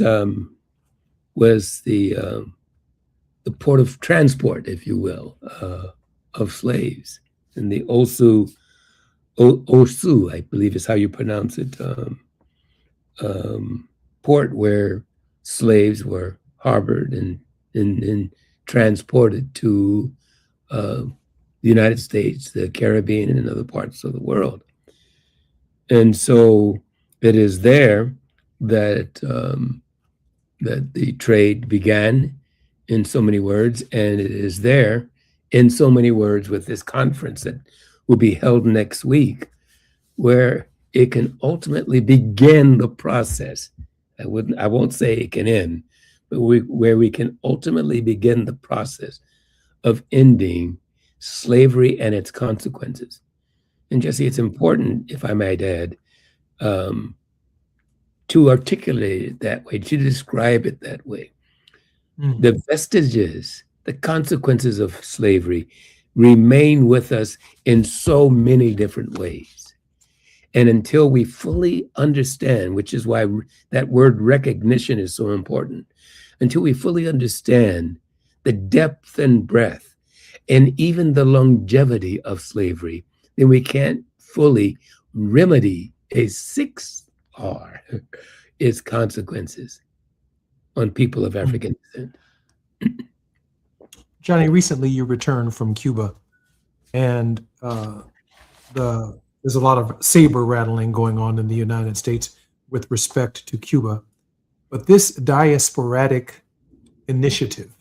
the port of transport, if you will, of slaves. And the Osu, I believe is how you pronounce it, port where slaves were harbored and transported to the United States, the Caribbean, and other parts of the world. And so it is there that that the trade began, in so many words, and it is there in so many words, with this conference that will be held next week, where it can ultimately begin the process. I won't say it can end, but where we can ultimately begin the process of ending slavery and its consequences. And Jesse, it's important, if I might add, to articulate it that way, to describe it that way. The vestiges, the consequences of slavery remain with us in so many different ways. And until we fully understand, which is why that word recognition is so important, until we fully understand the depth and breadth and even the longevity of slavery, then we can't fully remedy a 6R, its consequences on people of African descent. Johnny, recently you returned from Cuba, and there's a lot of saber rattling going on in the United States with respect to Cuba. But this diasporatic initiative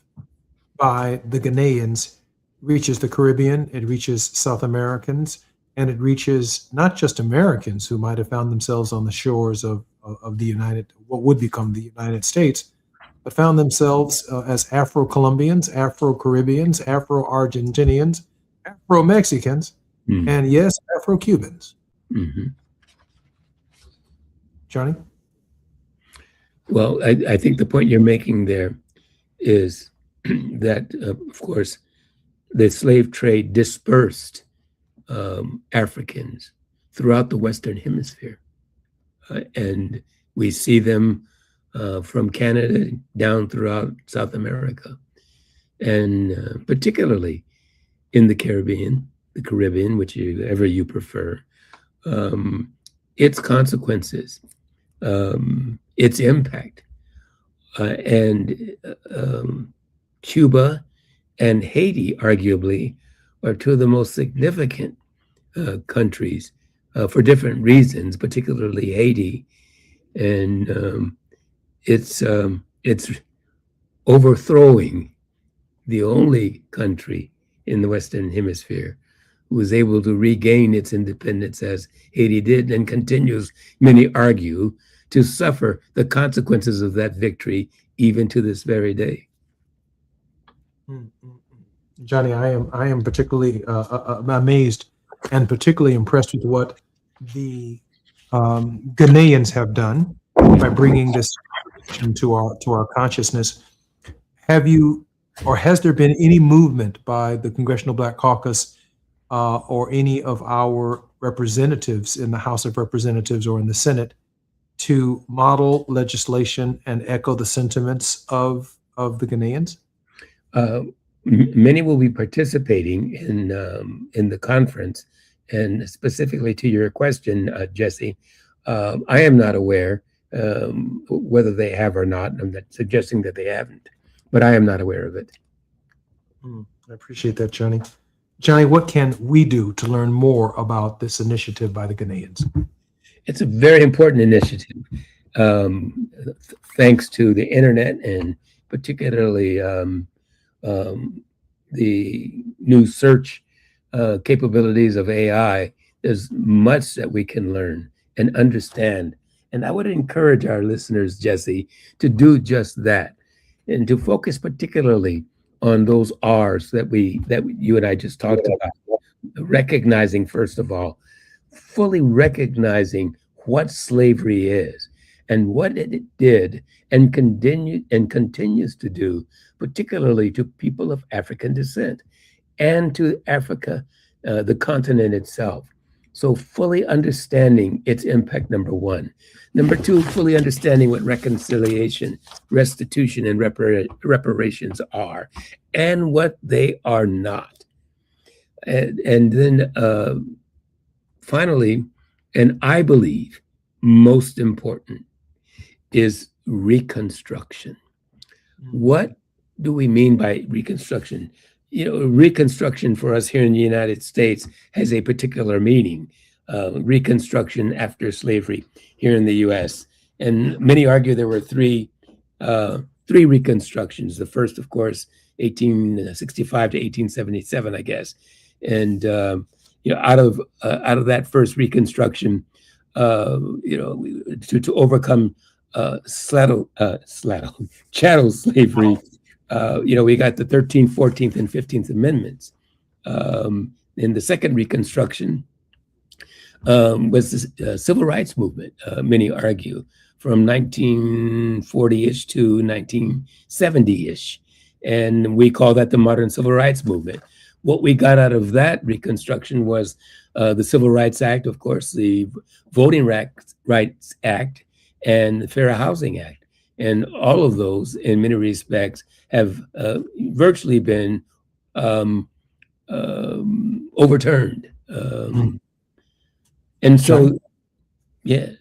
by the Ghanaians reaches the Caribbean, it reaches South Americans, and it reaches not just Americans who might have found themselves on the shores of what would become the United States, but found themselves as Afro-Colombians, Afro-Caribbeans, Afro-Argentinians, Afro-Mexicans, and yes, Afro-Cubans. Johnny? Well, I think the point you're making there is that, of course, the slave trade dispersed Africans throughout the Western Hemisphere. And we see them from Canada down throughout South America, and particularly in the Caribbean, whichever you prefer, its consequences, its impact, and Cuba and Haiti, arguably, are two of the most significant countries for different reasons, particularly Haiti. And it's overthrowing the only country in the Western Hemisphere who was able to regain its independence as Haiti did, and continues, many argue, to suffer the consequences of that victory even to this very day. Johnny, I am particularly amazed and particularly impressed with what the Ghanaians have done by bringing this to our consciousness. Have you, or has there been any movement by the Congressional Black Caucus or any of our representatives in the House of Representatives or in the Senate to model legislation and echo the sentiments of the Ghanaians? Many will be participating in the conference, and specifically to your question, Jesse, I am not aware whether they have or not. I'm not suggesting that they haven't, but I am not aware of it. I appreciate that, Johnny. Johnny, what can we do to learn more about this initiative by the Ghanaians? It's a very important initiative, thanks to the internet and particularly the new search capabilities of AI. There's much that we can learn and understand. And I would encourage our listeners, Jesse, to do just that, and to focus particularly on those R's that you and I just talked about. Recognizing, first of all, fully recognizing what slavery is and what it did and continues to do, particularly to people of African descent and to Africa, the continent itself. So fully understanding its impact, number one. Number two, fully understanding what reconciliation, restitution, and reparations are and what they are not. And then finally, and I believe most important, is reconstruction. What do we mean by reconstruction? Reconstruction for us here in the United States has a particular meaning. Reconstruction after slavery here in the U.S. And many argue there were three reconstructions. The first, of course, 1865 to 1877, I guess. And out of that first Reconstruction, to overcome chattel slavery, we got the 13th, 14th, and 15th Amendments. In the second Reconstruction was the Civil Rights Movement, many argue, from 1940-ish to 1970-ish. And we call that the modern Civil Rights Movement. What we got out of that Reconstruction was the Civil Rights Act, of course, the Voting Rights Act, and the Fair Housing Act. And all of those, in many respects, have virtually been overturned. And so, yes.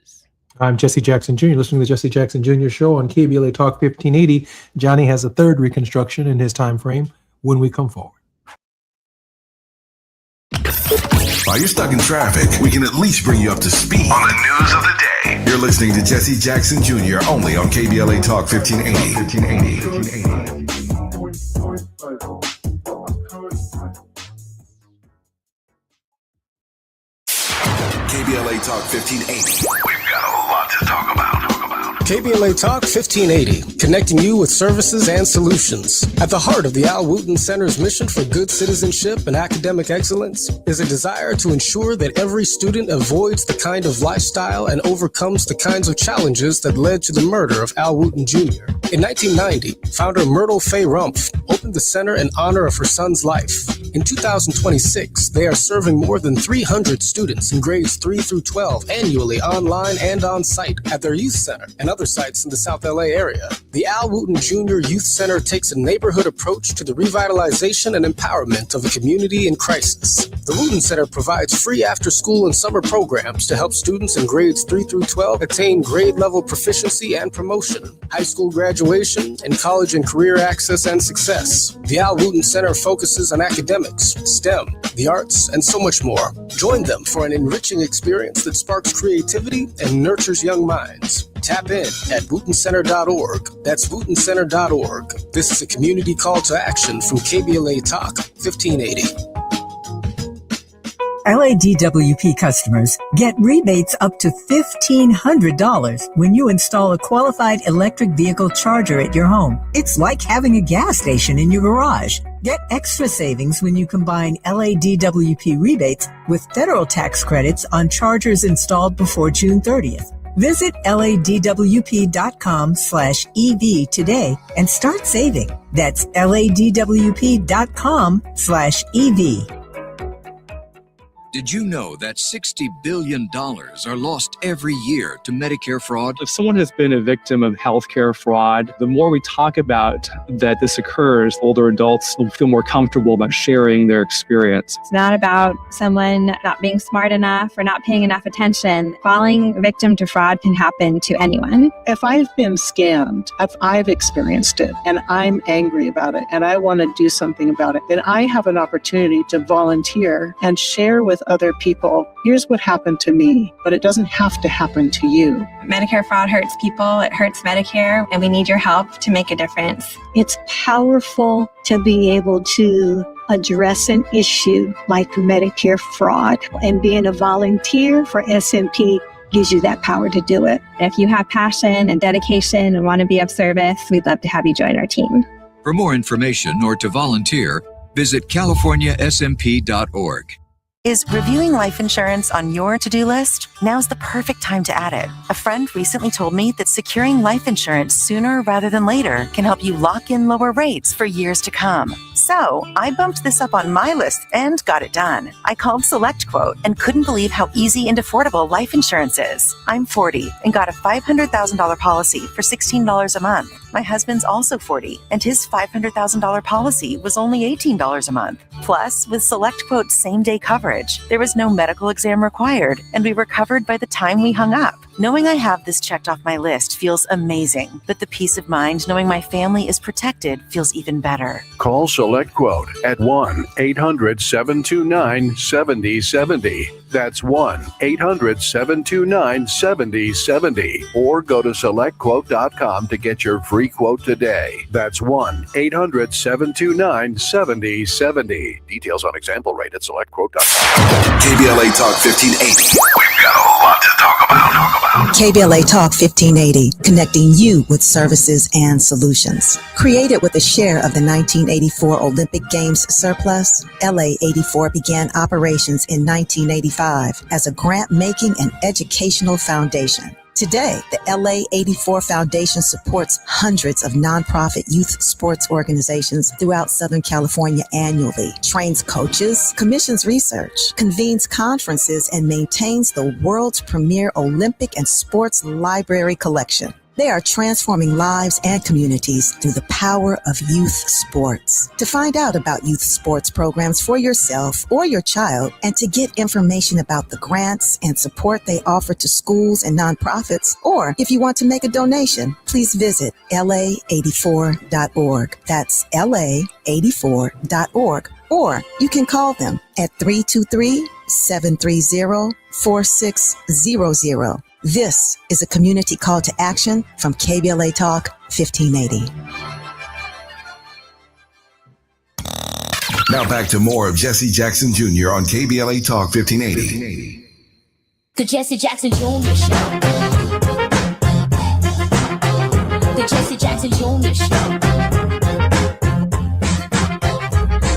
I'm Jesse Jackson Jr., listening to the Jesse Jackson Jr. Show on KBLA Talk 1580. Johnny has a third Reconstruction in his time frame when we come forward. While you're stuck in traffic, we can at least bring you up to speed on the news of the day. You're listening to Jesse Jackson Jr. only on KBLA Talk 1580. KBLA Talk 1580. We've got a lot to talk about. KBLA Talk 1580, connecting you with services and solutions. At the heart of the Al Wooten Center's mission for good citizenship and academic excellence is a desire to ensure that every student avoids the kind of lifestyle and overcomes the kinds of challenges that led to the murder of Al Wooten Jr. In 1990, founder Myrtle Fay Rumpf opened the center in honor of her son's life. In 2026, they are serving more than 300 students in grades 3 through 12 annually online and on site at their youth center and other sites in the South LA area. The Al Wooten Jr. Youth Center takes a neighborhood approach to the revitalization and empowerment of a community in crisis. The Wooten Center provides free after-school and summer programs to help students in grades 3 through 12 attain grade-level proficiency and promotion, high school graduation, and college and career access and success. The Al Wooten Center focuses on academics, STEM, the arts, and so much more. Join them for an enriching experience that sparks creativity and nurtures young minds. Tap in at WootenCenter.org. That's WootenCenter.org. This is a community call to action from KBLA Talk 1580. LADWP customers get rebates up to $1,500 when you install a qualified electric vehicle charger at your home. It's like having a gas station in your garage. Get extra savings when you combine LADWP rebates with federal tax credits on chargers installed before June 30th. Visit ladwp.com/EV today and start saving. That's ladwp.com/EV. Did you know that $60 billion are lost every year to Medicare fraud? If someone has been a victim of healthcare fraud, the more we talk about that this occurs, older adults will feel more comfortable about sharing their experience. It's not about someone not being smart enough or not paying enough attention. Falling victim to fraud can happen to anyone. If I've been scammed, if I've experienced it and I'm angry about it and I want to do something about it, then I have an opportunity to volunteer and share with other people, here's what happened to me, but it doesn't have to happen to you. Medicare fraud hurts people, it hurts Medicare, and we need your help to make a difference. It's powerful to be able to address an issue like Medicare fraud, and being a volunteer for SMP gives you that power to do it. If you have passion and dedication and want to be of service, we'd love to have you join our team. For more information or to volunteer, visit CaliforniaSMP.org. Is reviewing life insurance on your to-do list? Now's the perfect time to add it. A friend recently told me that securing life insurance sooner rather than later can help you lock in lower rates for years to come. So I bumped this up on my list and got it done. I called SelectQuote and couldn't believe how easy and affordable life insurance is. I'm 40 and got a $500,000 policy for $16 a month. My husband's also 40 and his $500,000 policy was only $18 a month. Plus, with SelectQuote's same-day coverage, there was no medical exam required, and we were covered by the time we hung up. Knowing I have this checked off my list feels amazing, but the peace of mind knowing my family is protected feels even better. Call SelectQuote at 1-800-729-7070. That's 1-800-729-7070 or go to selectquote.com to get your free quote today. That's 1-800-729-7070. Details on example rate at selectquote.com. KBLA Talk 1580. We've got a lot to talk about. KBLA Talk 1580, connecting you with services and solutions. Created with a share of the 1984 Olympic Games surplus, LA 84 began operations in 1985 as a grant-making and educational foundation. Today, the LA 84 Foundation supports hundreds of nonprofit youth sports organizations throughout Southern California annually, trains coaches, commissions research, convenes conferences, and maintains the world's premier Olympic and sports library collection. They are transforming lives and communities through the power of youth sports. To find out about youth sports programs for yourself or your child, and to get information about the grants and support they offer to schools and nonprofits, or if you want to make a donation, please visit la84.org. That's la84.org. Or you can call them at 323-730-4600. This is a community call to action from KBLA Talk 1580. Now back to more of Jesse Jackson Jr. on KBLA Talk 1580. The Jesse Jackson Jr. Show. The Jesse Jackson Jr. Show.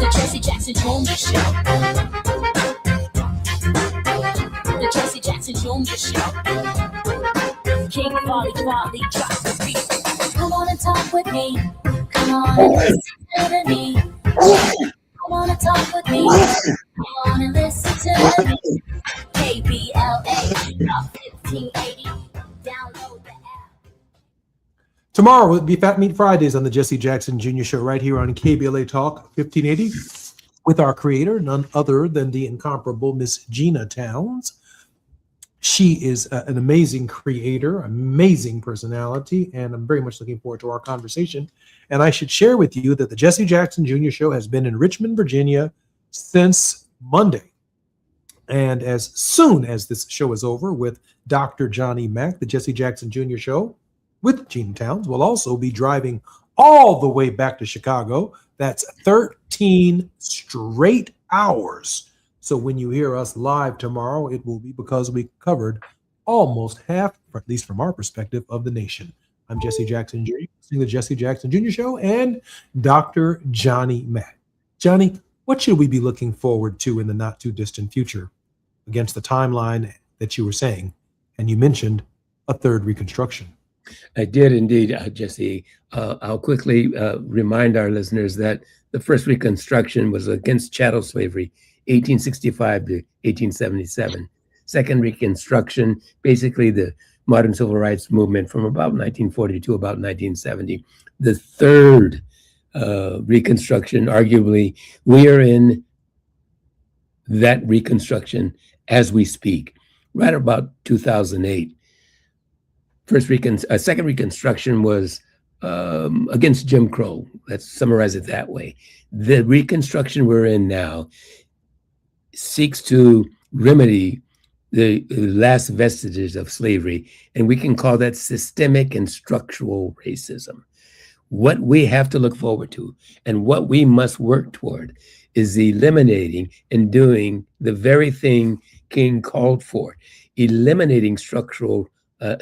The Jesse Jackson Jr. Show. The Jesse Jackson Jr. Show. King Quality drop the beat. Come on and talk with me. Come on and listen to me. Come on and talk with me. Come on and listen to me. KBLA drop 1580. Download the app. Tomorrow will be Fat Meat Fridays on the Jesse Jackson Jr. Show right here on KBLA Talk 1580 with our creator, none other than the incomparable Miss Gina Towns. She is an amazing creator, amazing personality, and I'm very much looking forward to our conversation. And I should share with you that the Jesse Jackson Jr. Show has been in Richmond, Virginia since Monday. And as soon as this show is over with Dr. Johnny Mack, the Jesse Jackson Jr. Show with Gina Towns will also be driving all the way back to Chicago. That's 13 straight hours. So when you hear us live tomorrow, it will be because we covered almost half, or at least from our perspective, of the nation. I'm Jesse Jackson Jr., the Jesse Jackson Jr. Show, and Dr. Johnny Mack. Johnny, what should we be looking forward to in the not too distant future against the timeline that you were saying? And you mentioned a third Reconstruction. I did indeed, Jesse. I'll quickly remind our listeners that the first Reconstruction was against chattel slavery, 1865 to 1877. Second Reconstruction, basically the modern civil rights movement from about 1940 to about 1970. The third Reconstruction, arguably, we are in that Reconstruction as we speak, right about 2008. Second Reconstruction was against Jim Crow. Let's summarize it that way. The Reconstruction we're in now seeks to remedy the last vestiges of slavery, and we can call that systemic and structural racism. What we have to look forward to and what we must work toward is eliminating and doing the very thing King called for, eliminating structural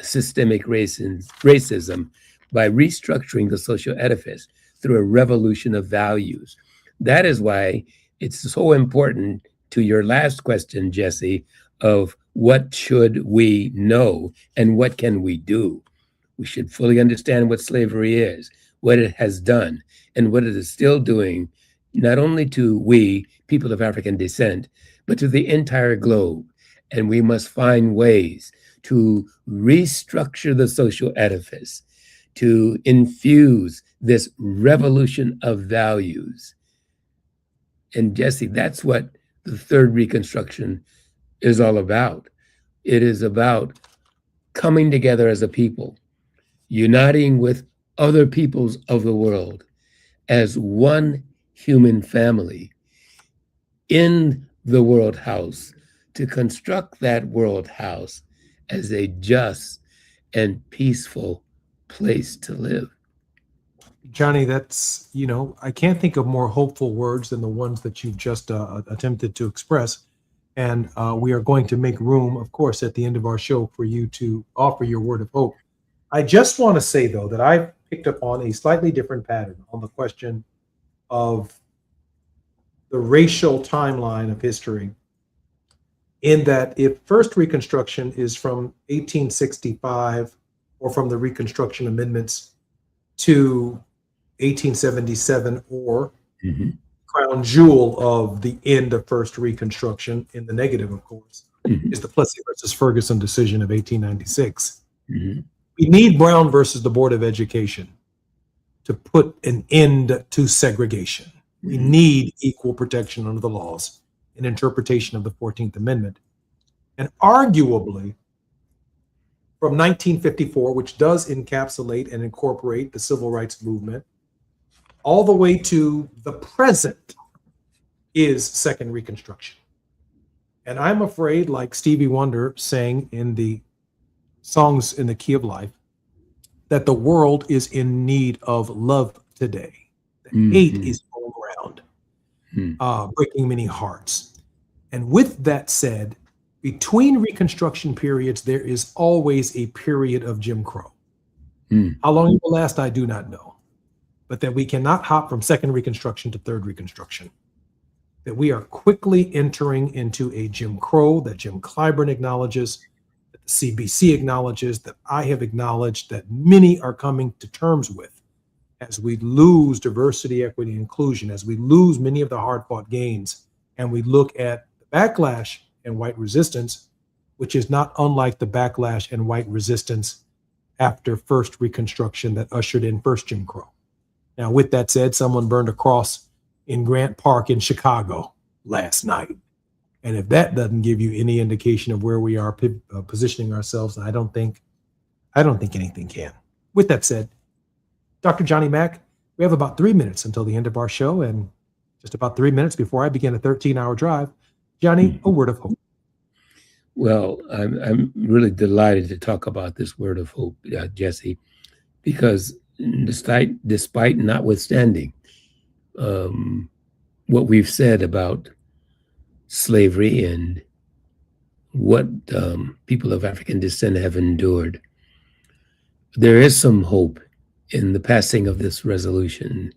systemic racism by restructuring the social edifice through a revolution of values. That is why it's so important to your last question, Jesse, of what should we know and what can we do? We should fully understand what slavery is, what it has done, and what it is still doing, not only to we, people of African descent, but to the entire globe. And we must find ways to restructure the social edifice, to infuse this revolution of values. And Jesse, that's what the third Reconstruction is all about. It is about coming together as a people, uniting with other peoples of the world as one human family in the World House to construct that world house as a just and peaceful place to live. Johnny, that's, I can't think of more hopeful words than the ones that you've just attempted to express. And we are going to make room, of course, at the end of our show for you to offer your word of hope. I just want to say, though, that I've picked up on a slightly different pattern on the question of the racial timeline of history, in that if first Reconstruction is from 1865 or from the Reconstruction Amendments to 1877, or crown jewel of the end of first Reconstruction, in the negative, of course, is the Plessy versus Ferguson decision of 1896. We need Brown versus the Board of Education to put an end to segregation. We need equal protection under the laws, an interpretation of the 14th Amendment. And arguably, from 1954, which does encapsulate and incorporate the civil rights movement, all the way to the present is second Reconstruction. And I'm afraid, like Stevie Wonder sang in the Songs in the Key of Life, that the world is in need of love today. The hate is all around, breaking many hearts. And with that said, between Reconstruction periods, there is always a period of Jim Crow. How long it will last, I do not know. But that we cannot hop from second Reconstruction to third Reconstruction. That we are quickly entering into a Jim Crow that Jim Clyburn acknowledges, that the CBC acknowledges, that I have acknowledged, that many are coming to terms with, as we lose diversity, equity, and inclusion, as we lose many of the hard-fought gains, and we look at the backlash and white resistance, which is not unlike the backlash and white resistance after first Reconstruction that ushered in first Jim Crow. Now, with that said, someone burned a cross in Grant Park in Chicago last night. And if that doesn't give you any indication of where we are positioning ourselves, I don't think anything can. With that said, Dr. Johnny Mack, we have about 3 minutes until the end of our show, and just about 3 minutes before I begin a 13-hour drive. Johnny, a word of hope. Well, I'm really delighted to talk about this word of hope, Jesse, because despite notwithstanding what we've said about slavery and what people of African descent have endured, there is some hope in the passing of this resolution.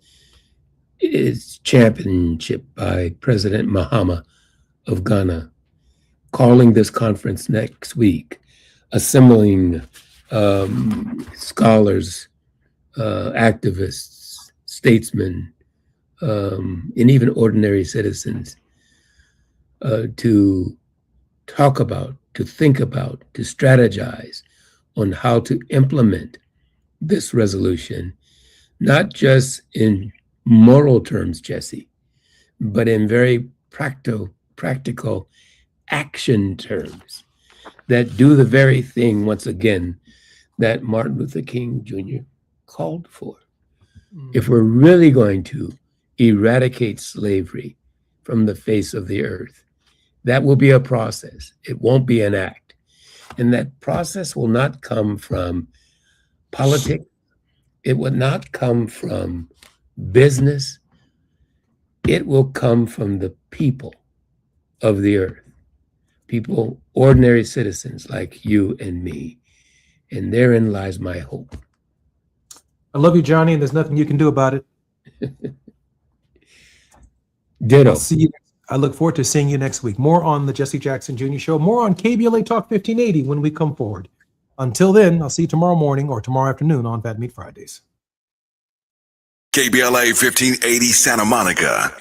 It's championship by President Mahama of Ghana, calling this conference next week, assembling scholars, activists, statesmen, and even ordinary citizens to talk about, to think about, to strategize on how to implement this resolution, not just in moral terms, Jesse, but in very practical action terms that do the very thing, once again, that Martin Luther King Jr. called for. If we're really going to eradicate slavery from the face of the earth, that will be a process. It won't be an act. And that process will not come from politics. It will not come from business. It will come from the people of the earth. People, ordinary citizens like you and me. And therein lies my hope. I love you, Johnny, and there's nothing you can do about it. Ditto. I look forward to seeing you next week. More on the Jesse Jackson Jr. Show, more on KBLA Talk 1580 when we come forward. Until then, I'll see you tomorrow morning or tomorrow afternoon on Fat Meat Fridays. KBLA 1580 Santa Monica.